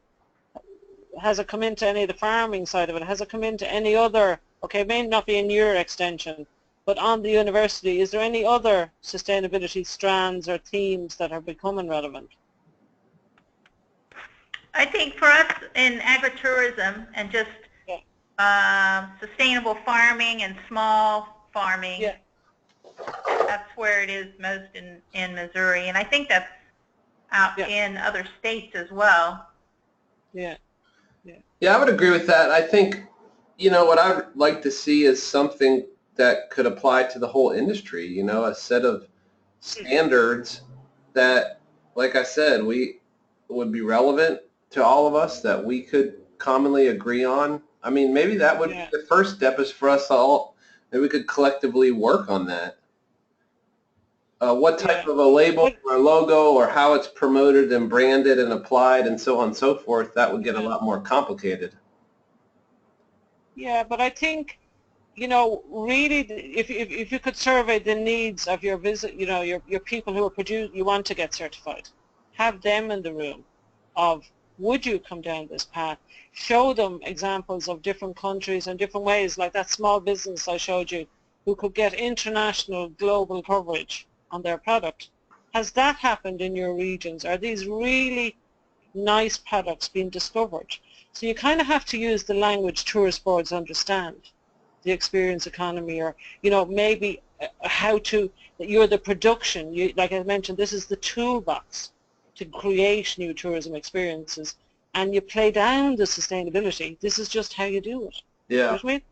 Has it come into any of the farming side of it? Has it come into any other, okay, it may not be in your extension, but on the university, is there any other sustainability strands or themes that are becoming relevant? I think for us in agritourism and just sustainable farming and small farming, that's where it is most in Missouri, and I think that's out in other states as well. Yeah, I would agree with that. I think, what I would like to see is something that could apply to the whole industry, a set of standards that, like I said, would be relevant to all of us, that we could commonly agree on. I mean, maybe that would be the first step, is for us all, maybe we could collectively work on that. What type of a label or a logo or how it's promoted and branded and applied and so on and so forth, that would get a lot more complicated. Yeah, but I think, really, if you could survey the needs of your your people who are you want to get certified, have them in the room of would you come down this path? Show them examples of different countries and different ways, like that small business I showed you, who could get international global coverage on their product. Has that happened in your regions? Are these really nice products being discovered? So you kind of have to use the language tourist boards understand, the experience economy, or, you know, maybe how to, you're the production, you, like I mentioned, this is the toolbox to create new tourism experiences, and you play down the sustainability. This is just how you do it. Yeah. You know what I mean?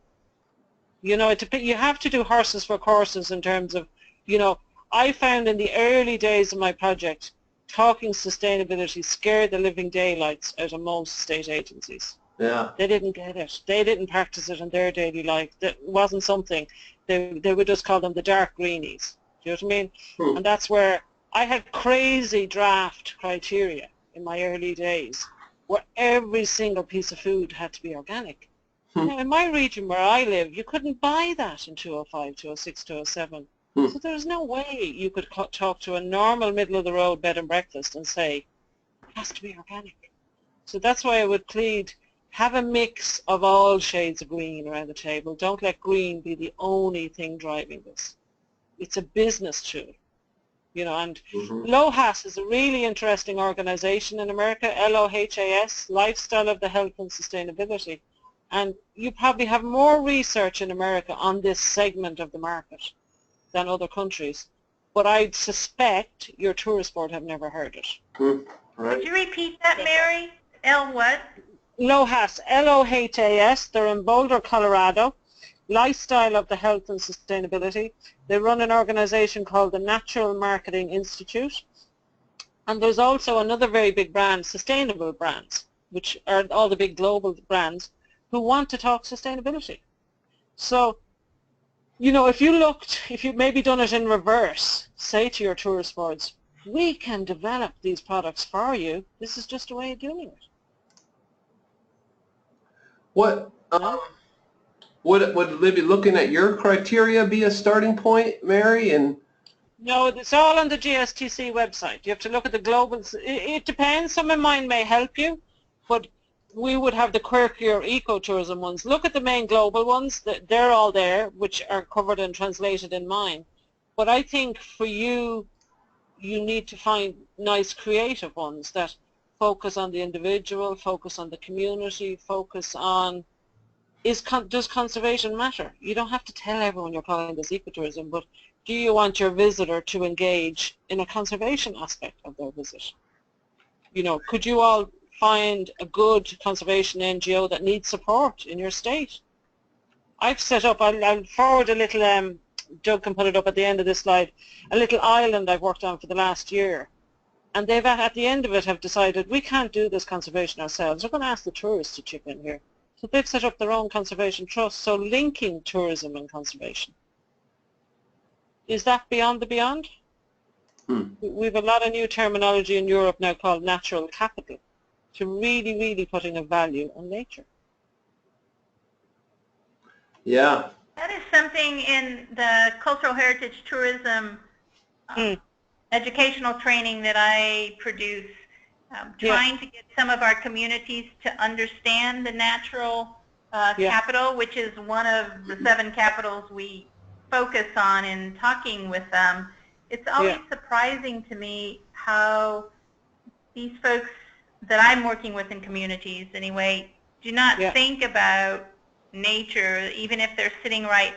You know, you have to do horses for courses in terms of, you know, I found in the early days of my project, talking sustainability scared the living daylights out of most state agencies. Yeah. They didn't get it. They didn't practice it in their daily life. That wasn't something. They would just call them the dark greenies. Do you know what I mean? Hmm. And that's where I had crazy draft criteria in my early days, where every single piece of food had to be organic. Now, in my region where I live, you couldn't buy that in 205, 206, 207. So there's no way you could talk to a normal middle-of-the-road bed and breakfast and say, it has to be organic. So that's why I would plead, have a mix of all shades of green around the table. Don't let green be the only thing driving this. It's a business tool. You know, and LOHAS is a really interesting organization in America, LOHAS, Lifestyle of the Health and Sustainability. And you probably have more research in America on this segment of the market than other countries. But I'd suspect your tourist board have never heard it. Right. Could you repeat that, Mary? L what? LOHAS, L-O-H-A-S, they're in Boulder, Colorado. Lifestyle of the Health and Sustainability. They run an organization called the Natural Marketing Institute. And there's also another very big brand, Sustainable Brands, which are all the big global brands who want to talk sustainability. So, you know, if you've maybe done it in reverse, say to your tourist boards, we can develop these products for you. This is just a way of doing it. What would Libby, looking at your criteria, be a starting point, Mary? And no, it's all on the GSTC website. You have to look at the global. It depends. Some of mine may help you, but we would have the quirkier ecotourism ones. Look at the main global ones. They're all there, which are covered and translated in mine. But I think for you, you need to find nice creative ones that focus on the individual, focus on the community, focus on does conservation matter? You don't have to tell everyone you're calling this ecotourism, but do you want your visitor to engage in a conservation aspect of their visit? You know, could you all find a good conservation NGO that needs support in your state? I've set up, I'll forward a little, Doug can put it up at the end of this slide, a little island I've worked on for the last year. And they've, at the end of it, have decided we can't do this conservation ourselves. We're going to ask the tourists to chip in here. So they've set up their own conservation trust, so linking tourism and conservation. Is that beyond the beyond? We've a lot of new terminology in Europe now called natural capital, to really, really putting a value on nature. yeah. That is something in the cultural heritage tourism educational training that I produce, trying to get some of our communities to understand the natural capital, which is one of the 7 capitals we focus on in talking with them. It's always surprising to me how these folks that I'm working with in communities anyway do not think about nature, even if they're sitting right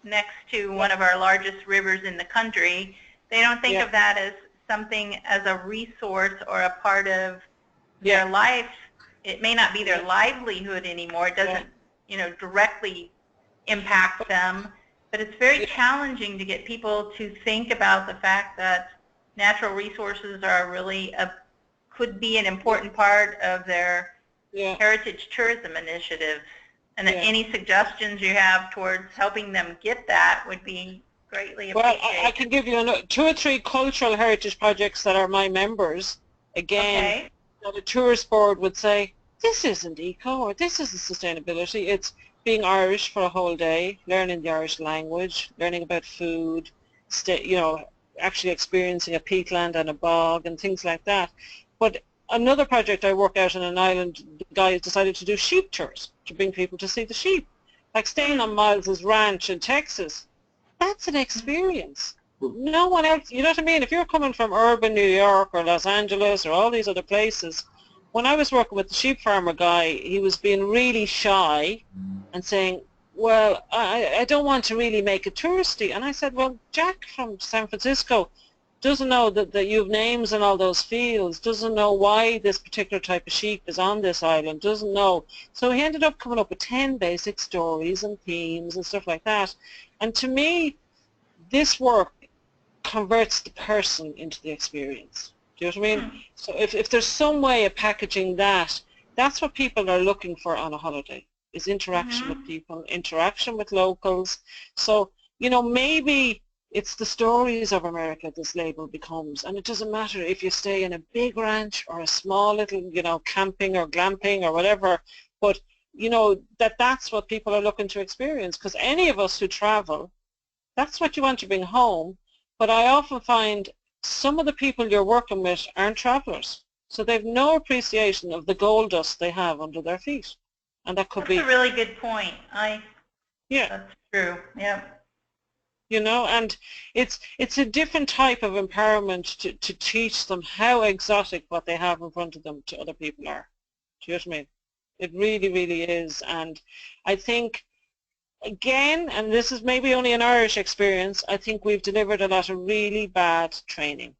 next to one of our largest rivers in the country. They don't think of that as something, as a resource or a part of their life. It may not be their livelihood anymore. It doesn't, you know, directly impact them. But it's very challenging to get people to think about the fact that natural resources are really could be an important part of their heritage tourism initiatives. And any suggestions you have towards helping them get that would be greatly appreciated. Well, I can give you 2 or 3 cultural heritage projects that are my members. Again, that a tourist board would say, this isn't eco or this isn't sustainability. It's being Irish for a whole day, learning the Irish language, learning about food, you know, actually experiencing a peatland and a bog and things like that. But another project I work out on an island, the guy decided to do sheep tours, to bring people to see the sheep. Like staying on Miles's ranch in Texas, that's an experience. No one else, you know what I mean? If you're coming from urban New York or Los Angeles or all these other places, when I was working with the sheep farmer guy, he was being really shy and saying, well, I don't want to really make it touristy. And I said, well, Jack from San Francisco doesn't know that you have names in all those fields, doesn't know why this particular type of sheep is on this island, doesn't know. So he ended up coming up with 10 basic stories and themes and stuff like that. And to me, this work converts the person into the experience. Do you know what I mean? So if there's some way of packaging that, that's what people are looking for on a holiday, is interaction with people, interaction with locals. So, you know, maybe it's the stories of America this label becomes, and it doesn't matter if you stay in a big ranch or a small little, you know, camping or glamping or whatever, but, you know, that's what people are looking to experience, because any of us who travel, that's what you want to bring home. But I often find some of the people you're working with aren't travelers, so they've no appreciation of the gold dust they have under their feet, and that could be. That's a really good point. Yeah. That's true. Yeah. You know, and it's a different type of empowerment to teach them how exotic what they have in front of them to other people are. Do you know what I mean? It really, really is. And I think, again, and this is maybe only an Irish experience, I think we've delivered a lot of really bad training.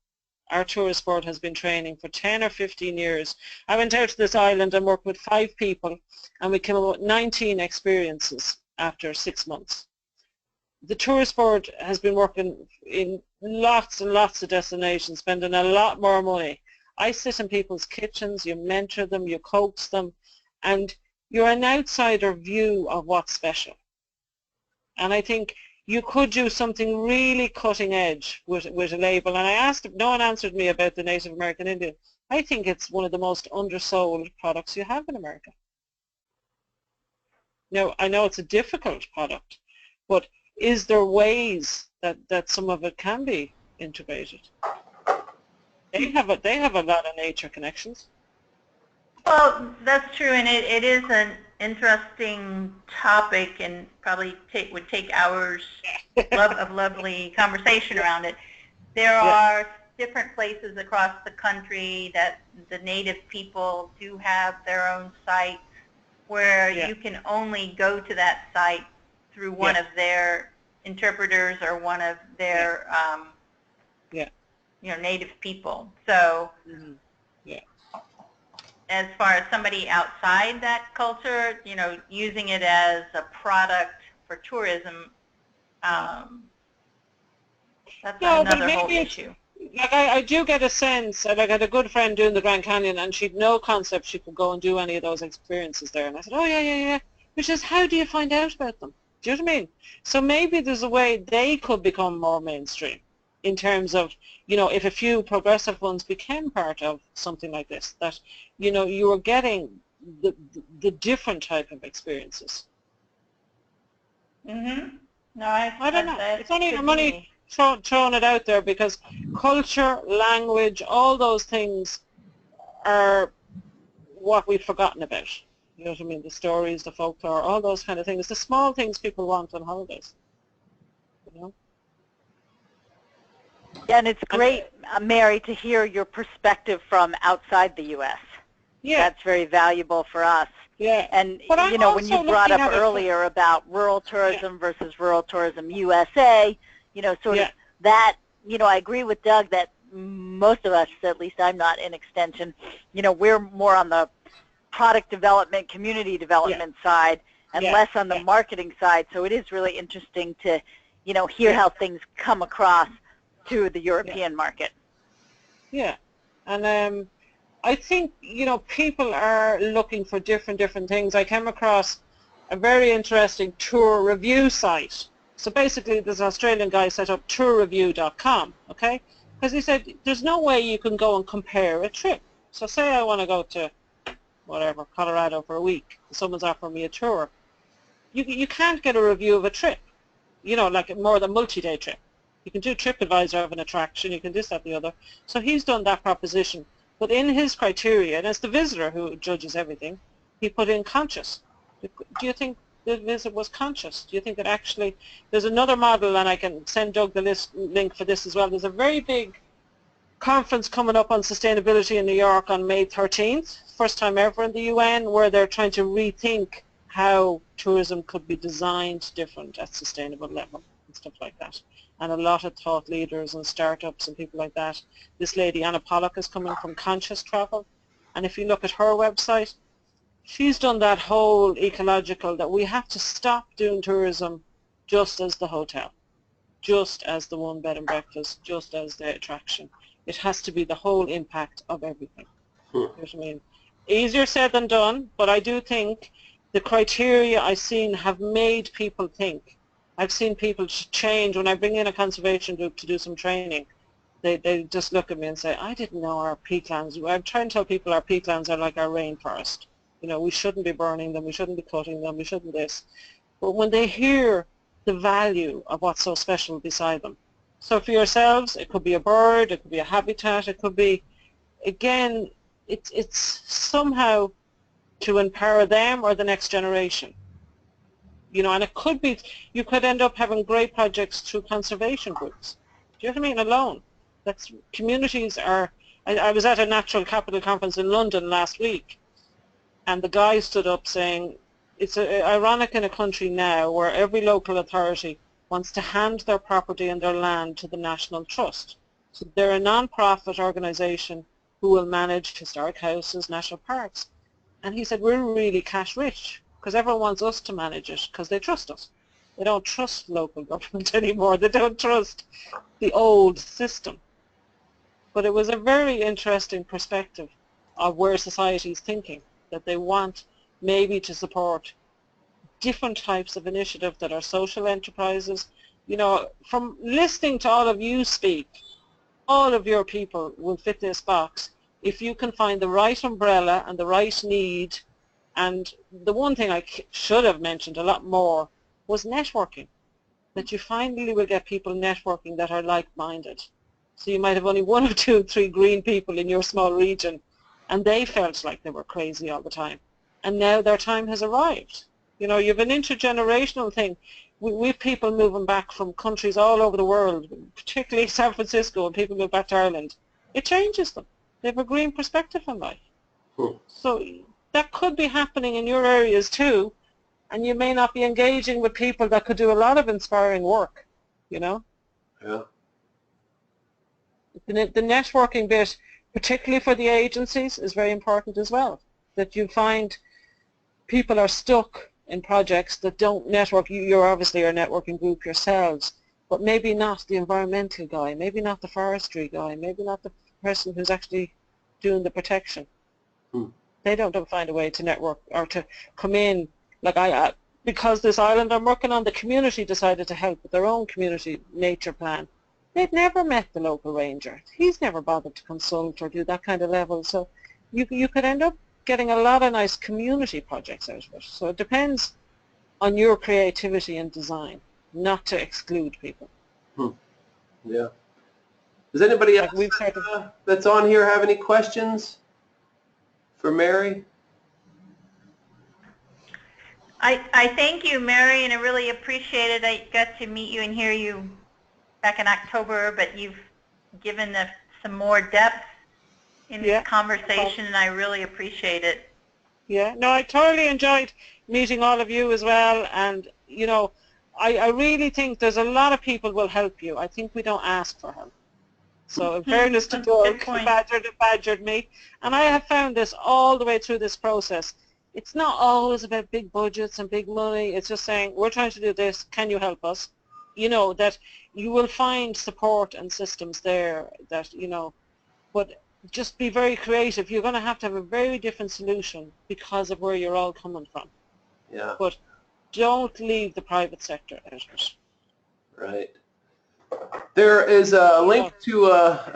Our tourist board has been training for 10 or 15 years. I went out to this island and worked with 5 people, and we came up with 19 experiences after 6 months. The tourist board has been working in lots and lots of destinations, spending a lot more money. I sit in people's kitchens, you mentor them, you coax them, and you're an outsider view of what's special. And I think you could do something really cutting edge with a label. And I asked, no one answered me about the Native American Indian. I think it's one of the most undersold products you have in America. Now, I know it's a difficult product, but is there ways that some of it can be integrated? They have a lot of nature connections. Well, that's true, and it is an interesting topic, and probably would take hours of lovely conversation around it. There are different places across the country that the native people do have their own sites where you can only go to that site through one of their interpreters or one of their you know, native people. So as far as somebody outside that culture, you know, using it as a product for tourism, that's another whole issue. Like I do get a sense, like I had a good friend doing the Grand Canyon, and she'd no concept she could go and do any of those experiences there. And I said, oh yeah. Which is, how do you find out about them? Do you know what I mean? So maybe there's a way they could become more mainstream in terms of, you know, if a few progressive ones became part of something like this, that, you know, you are getting the different type of experiences. No, I don't know. It's only money throwing it out there, because culture, language, all those things are what we've forgotten about. You know what I mean? The stories, the folklore, all those kind of things. The small things people want on holidays. You know? Yeah, and it's great, Mary, to hear your perspective from outside the U.S. Yeah. That's very valuable for us. Yeah. And, you know, when you brought up earlier about rural tourism versus rural tourism USA, you know, sort of that, you know, I agree with Doug that most of us, at least I'm not in Extension, you know, we're more on the product development, community development side, and less on the marketing side. So it is really interesting to, you know, hear how things come across to the European market. Yeah, and I think, you know, people are looking for different things. I came across a very interesting tour review site. So basically, there's an Australian guy set up tourreview.com, okay? Because he said, there's no way you can go and compare a trip. So say I want to go to, whatever, Colorado for a week. Someone's offering me a tour. You can't get a review of a trip, you know, like more than multi-day trip. You can do TripAdvisor of an attraction, you can this, that, the other. So he's done that proposition. But in his criteria, and it's the visitor who judges everything, he put in conscious. Do you think the visit was conscious? Do you think that actually, there's another model, and I can send Doug the link for this as well. There's a very big conference coming up on sustainability in New York on May 13th, first time ever in the UN, where they're trying to rethink how tourism could be designed different at sustainable level and stuff like that. And a lot of thought leaders and startups and people like that. This lady, Anna Pollock, is coming from Conscious Travel. And if you look at her website, she's done that whole ecological, that we have to stop doing tourism just as the hotel, just as the one bed and breakfast, just as the attraction. It has to be the whole impact of everything. You know what I mean? Easier said than done, but I do think the criteria I've seen have made people think. I've seen people change. When I bring in a conservation group to do some training, they just look at me and say, I didn't know our peatlands. I'm trying to tell people our peatlands are like our rainforest. You know, we shouldn't be burning them, we shouldn't be cutting them, we shouldn't this. But when they hear the value of what's so special beside them. So for yourselves, it could be a bird, it could be a habitat, it could be, again, it's somehow to empower them or the next generation. You know, and it could be, you could end up having great projects through conservation groups. Do you know what I mean? Alone. That's, communities are, I was at a natural capital conference in London last week, and the guy stood up saying, it's ironic in a country now where every local authority wants to hand their property and their land to the National Trust. So they're a non-profit organisation who will manage historic houses, national parks. And he said, we're really cash rich because everyone wants us to manage it because they trust us. They don't trust local government anymore. They don't trust the old system. But it was a very interesting perspective of where society is thinking, that they want maybe to support different types of initiative that are social enterprises. You know, from listening to all of you speak, all of your people will fit this box if you can find the right umbrella and the right need. And the one thing I should have mentioned a lot more was networking, that you finally will get people networking that are like-minded. So you might have only 1 or 2, 3 green people in your small region, and they felt like they were crazy all the time. And now their time has arrived. You know, you have an intergenerational thing. We have people moving back from countries all over the world, particularly San Francisco, and people move back to Ireland. It changes them. They have a green perspective on life. So that could be happening in your areas too, and you may not be engaging with people that could do a lot of inspiring work, you know? Yeah. The networking bit, particularly for the agencies, is very important as well, that you find people are stuck in projects that don't network. You're obviously a networking group yourselves, but maybe not the environmental guy, maybe not the forestry guy, maybe not the person who's actually doing the protection. They don't find a way to network or to come in. Like because this island I'm working on, the community decided to help with their own community nature plan. They'd never met the local ranger. He's never bothered to consult or do that kind of level. So you could end up getting a lot of nice community projects out of it. So it depends on your creativity and design, not to exclude people. Yeah. Does anybody else that's on here have any questions for Mary? I thank you, Mary, and I really appreciate it. I got to meet you and hear you back in October, but you've given some more depth in this conversation, and I really appreciate it. Yeah, no, I totally enjoyed meeting all of you as well, and, you know, I really think there's a lot of people will help you. I think we don't ask for help. So in fairness to Doug, who badgered me, and I have found this all the way through this process. It's not always about big budgets and big money. It's just saying, we're trying to do this, can you help us? You know, that you will find support and systems there that, you know, but just be very creative. You're going to have a very different solution because of where you're all coming from. Yeah. But don't leave the private sector out of it. Right. There is a link to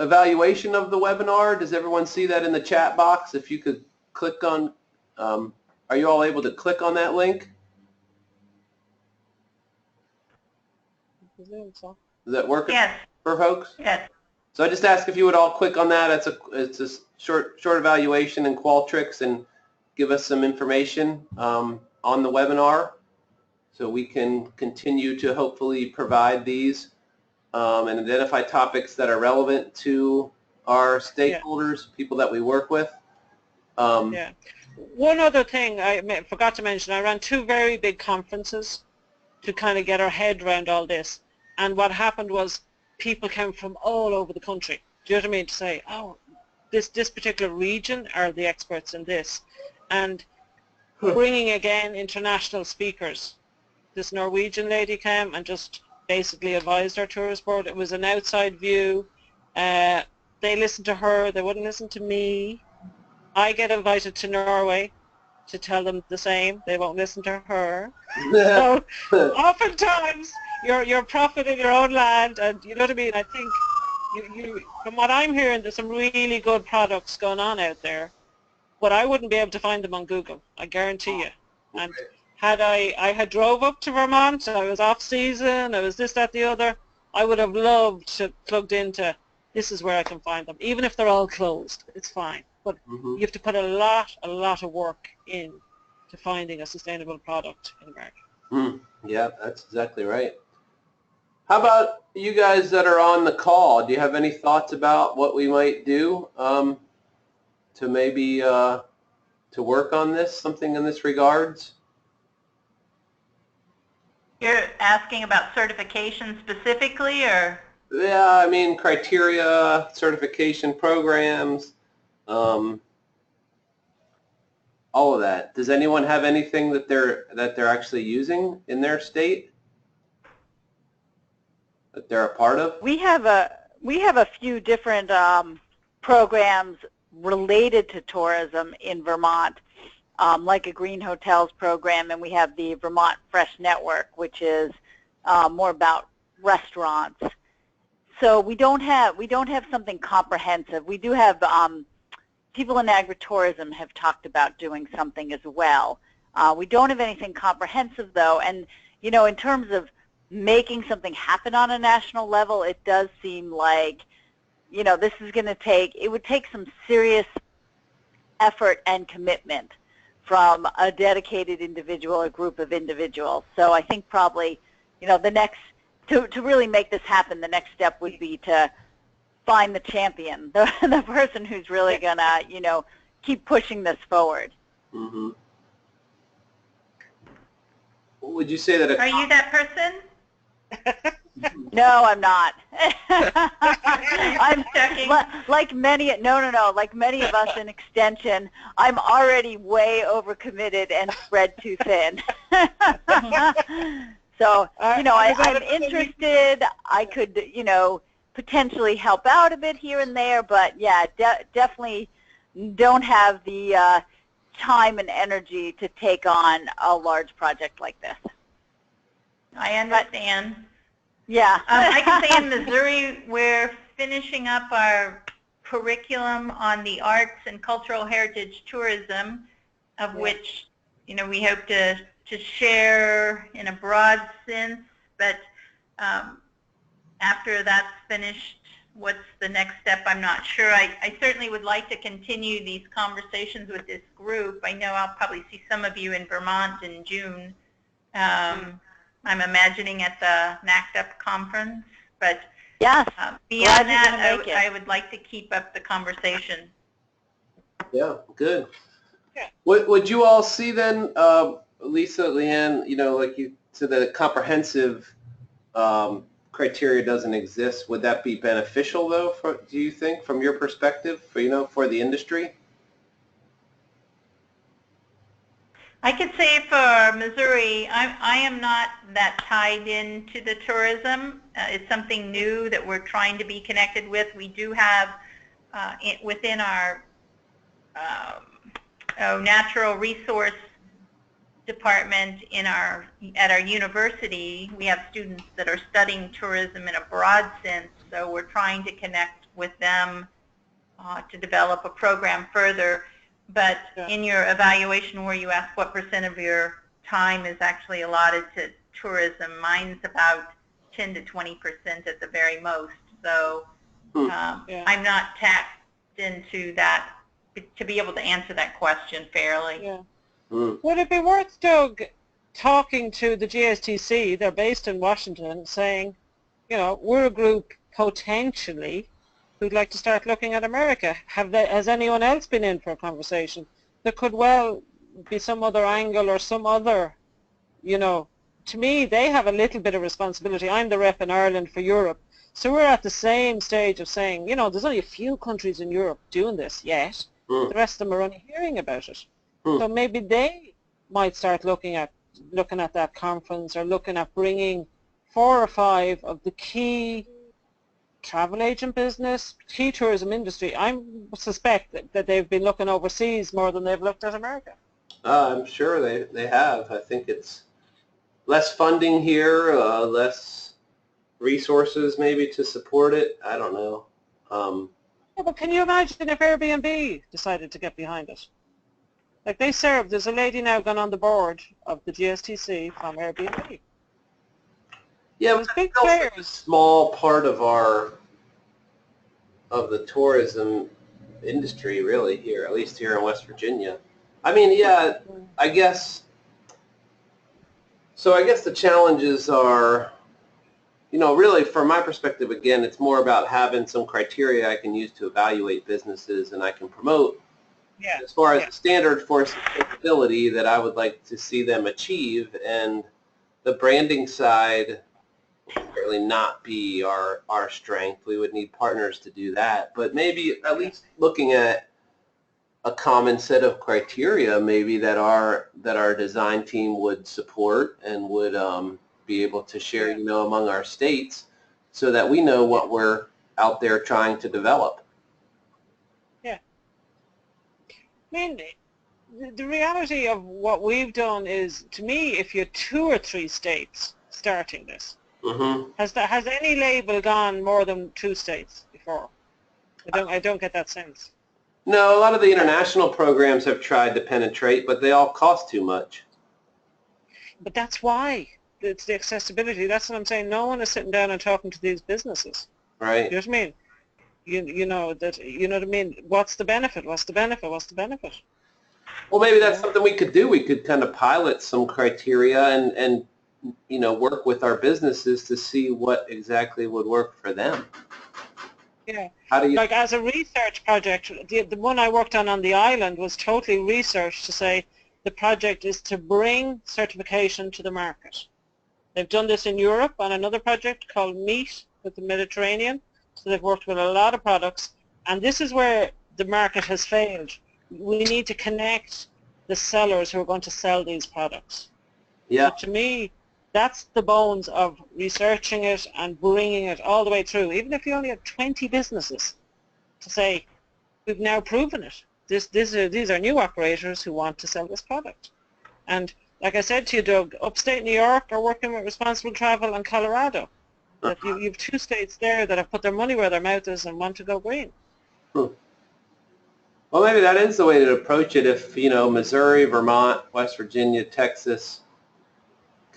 evaluation of the webinar. Does everyone see that in the chat box? If you could click on, are you all able to click on that link? Does that work Yes. for folks? Yes. So I just ask if you would all click on that. It's a short evaluation in Qualtrics, and give us some information on the webinar, so we can continue to hopefully provide these and identify topics that are relevant to our stakeholders, people that we work with. Yeah. One other thing I forgot to mention, I ran 2 very big conferences to kind of get our head around all this. And what happened was people came from all over the country. Do you know what I mean? To say, oh, this particular region are the experts in this. And bringing again international speakers. This Norwegian lady came and just basically advised our tourist board. It was an outside view. They listened to her. They wouldn't listen to me. I get invited to Norway to tell them the same. They won't listen to her. So oftentimes you're prophet in your own land, and you know what I mean. I think you from what I'm hearing, there's some really good products going on out there, but I wouldn't be able to find them on Google. I guarantee you. And had I had drove up to Vermont, I was off season, I was this, that, the other, I would have loved to plugged into this is where I can find them. Even if they're all closed, it's fine. But you have to put a lot of work in to finding a sustainable product in America. Yeah, that's exactly right. How about you guys that are on the call? Do you have any thoughts about what we might do to maybe to work on this, something in this regards? You're asking about certification specifically, or? Yeah, I mean criteria, certification programs, all of that. Does anyone have anything that they're actually using in their state that they're a part of? We have a few different programs related to tourism in Vermont, like a Green Hotels program, and we have the Vermont Fresh Network, which is more about restaurants. So we don't have something comprehensive. We do have people in agritourism have talked about doing something as well. We don't have anything comprehensive though, and you know, in terms of making something happen on a national level, it does seem like, you know, this is going to it would take some serious effort and commitment from a dedicated individual or group of individuals. So I think probably, you know, the next, to really make this happen, the next step would be to find the champion, the person who's really going to, you know, keep pushing this forward. Mm-hmm. Would you say that? Are you that person? No, I'm not. I'm checking. Like many, no, like many of us in Extension, I'm already way overcommitted and spread too thin. So, you know, I'm interested. I could, you know, potentially help out a bit here and there, but yeah, definitely don't have the time and energy to take on a large project like this. I understand. Yeah. I can say in Missouri, we're finishing up our curriculum on the arts and cultural heritage tourism, of which, you know, we hope to share in a broad sense, but after that's finished, what's the next step, I'm not sure. I certainly would like to continue these conversations with this group. I know I'll probably see some of you in Vermont in June. I'm imagining at the NACT UP conference, but yes, beyond that, I would like to keep up the conversation. Yeah, good. Yeah. Would you all see then, Lisa, Leanne, you know, like you said that a comprehensive criteria doesn't exist. Would that be beneficial though, do you think, from your perspective, for the industry? I could say for Missouri, I am not that tied into the tourism. It's something new that we're trying to be connected with. We do have within our natural resource department at our university, we have students that are studying tourism in a broad sense. So we're trying to connect with them to develop a program further. But in your evaluation where you ask what % of your time is actually allotted to tourism, mine's about 10 to 20% at the very most. So Yeah. I'm not tapped into that to be able to answer that question fairly. Yeah. Mm. Would it be worth, Doug, talking to the GSTC, they're based in Washington, saying, you know, we're a group potentially who'd like to start looking at America. Has anyone else been in for a conversation? There could well be some other angle or some other, you know, to me, they have a little bit of responsibility. I'm the rep in Ireland for Europe. So we're at the same stage of saying, you know, there's only a few countries in Europe doing this yet. Mm. The rest of them are only hearing about it. Mm. So maybe they might start looking at that conference, or looking at bringing 4 or 5 of the key travel agent business, key tourism industry. I suspect that they've been looking overseas more than they've looked at America. I'm sure they have. I think it's less funding here, less resources maybe to support it. I don't know. Yeah, but can you imagine if Airbnb decided to get behind it? Like they serve, there's a lady now gone on the board of the GSTC from Airbnb. Yeah, There's but big it's still such a players. small part of the tourism industry really here, at least here in West Virginia. I mean, yeah, I guess. So I guess the challenges are, you know, really from my perspective, again, it's more about having some criteria I can use to evaluate businesses and I can promote. Yeah. As far as Yeah. the standard for sustainability that I would like to see them achieve, and the branding side would certainly not be our strength. We would need partners to do that. But maybe at least looking at a common set of criteria maybe that our design team would support and would be able to share, you know, among our states so that we know what we're out there trying to develop. Yeah. I mean, the reality of what we've done is, to me, if you're 2 or 3 states starting this, Mm-hmm. has any label gone more than 2 states before? I don't get that sense. No, a lot of the international programs have tried to penetrate, but they all cost too much. But that's why. It's the accessibility. That's what I'm saying. No one is sitting down and talking to these businesses. Right. You know what I mean? You know what I mean? What's the benefit? What's the benefit? What's the benefit? Well, maybe that's something we could do. We could kind of pilot some criteria and you know, work with our businesses to see what exactly would work for them. Yeah. How do you? Like as a research project, the one I worked on the island was totally research to say the project is to bring certification to the market. They've done this in Europe on another project called Meet with the Mediterranean. So they've worked with a lot of products. And this is where the market has failed. We need to connect the sellers who are going to sell these products. Yeah. So to me, that's the bones of researching it and bringing it all the way through. Even if you only have 20 businesses to say, we've now proven it. These are new operators who want to sell this product. And like I said to you, Doug, upstate New York are working with Responsible Travel and Colorado. That you have 2 states there that have put their money where their mouth is and want to go green. Well, maybe that is the way to approach it. If, you know, Missouri, Vermont, West Virginia, Texas,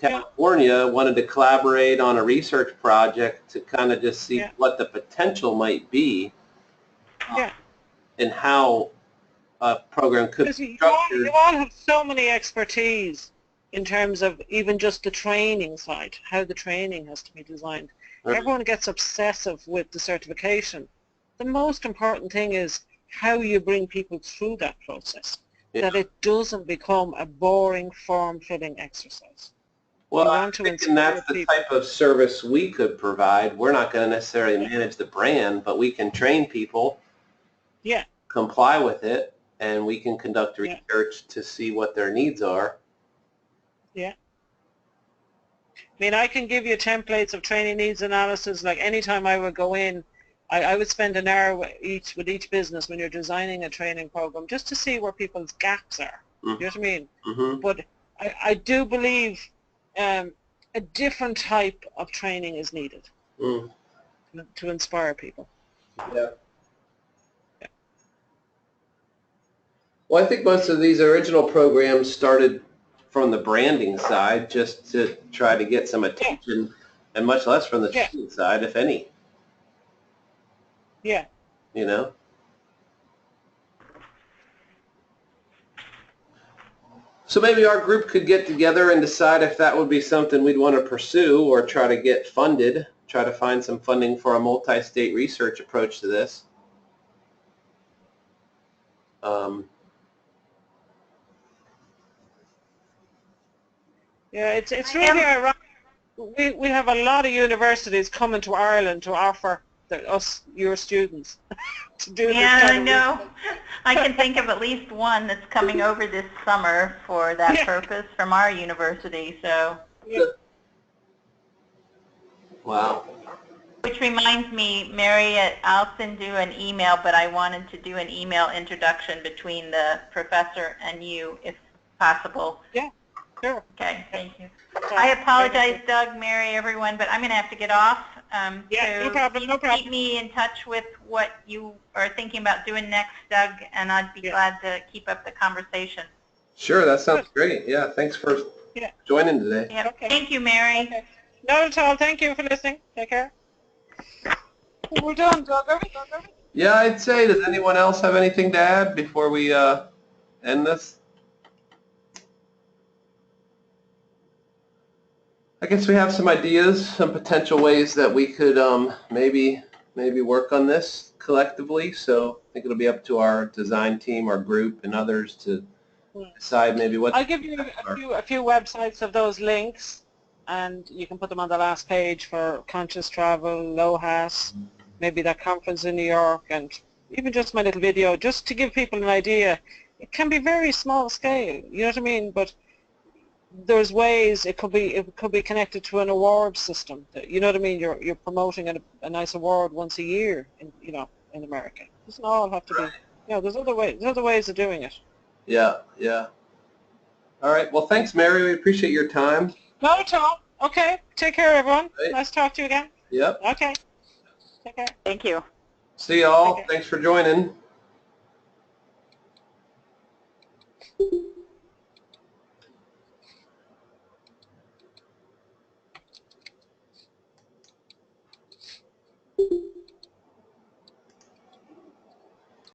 California wanted to collaborate on a research project to kind of just see what the potential might be and how a program could be structured. You all have so many expertise in terms of even just the training side, how the training has to be designed. Right. Everyone gets obsessive with the certification. The most important thing is how you bring people through that process, that it doesn't become a boring form-filling exercise. Well, I'm thinking that's the type of service we could provide. We're not going to necessarily manage the brand, but we can train people, comply with it, and we can conduct research to see what their needs are. Yeah. I mean, I can give you templates of training needs analysis. Like anytime I would go in, I would spend an hour with each business when you're designing a training program just to see where people's gaps are. Mm-hmm. You know what I mean? Mm-hmm. But I do believe a different type of training is needed to inspire people. Yeah. Well, I think most of these original programs started from the branding side just to try to get some attention, and much less from the training side, if any. Yeah. You know? So maybe our group could get together and decide if that would be something we'd want to pursue or try to get funded, try to find some funding for a multi-state research approach to this. Yeah, it's really ironic. We have a lot of universities coming to Ireland to offer us, your students, to do this Yeah, kind I of know. I can think of at least one that's coming over this summer for that Yeah. purpose from our university. So, Yeah. Wow. which reminds me, Mary, I'll send you an email, but I wanted to do an email introduction between the professor and you, if possible. Yeah, sure. Okay, thank you. Okay. I apologize, Doug, Mary, everyone, but I'm going to have to get off. Yeah, so no problem, no problem. keep me in touch with what you are thinking about doing next, Doug, and I'd be glad to keep up the conversation. Sure, that sounds great. Yeah, thanks for joining today. Yep. Okay. Thank you, Mary. Okay. Not at all. Thank you for listening. Take care. We're done, Doug. Yeah, I'd say, does anyone else have anything to add before we end this? I guess we have some ideas, some potential ways that we could maybe work on this collectively. So I think it'll be up to our design team, our group, and others to decide maybe what. I'll give you a few websites of those links, and you can put them on the last page for Conscious Travel, LOHAS, maybe that conference in New York, and even just my little video, just to give people an idea. It can be very small scale, you know what I mean? But there's ways it could be connected to an award system. You know what I mean? You're promoting a nice award once a year in America. It doesn't all have to be. There's other ways of doing it. Yeah. All right. Well, thanks, Mary. We appreciate your time. Not at all. Okay. Take care, everyone. Right. Nice to talk to you again. Yep. Okay. Take care. Thank you. See y'all. Thanks for joining.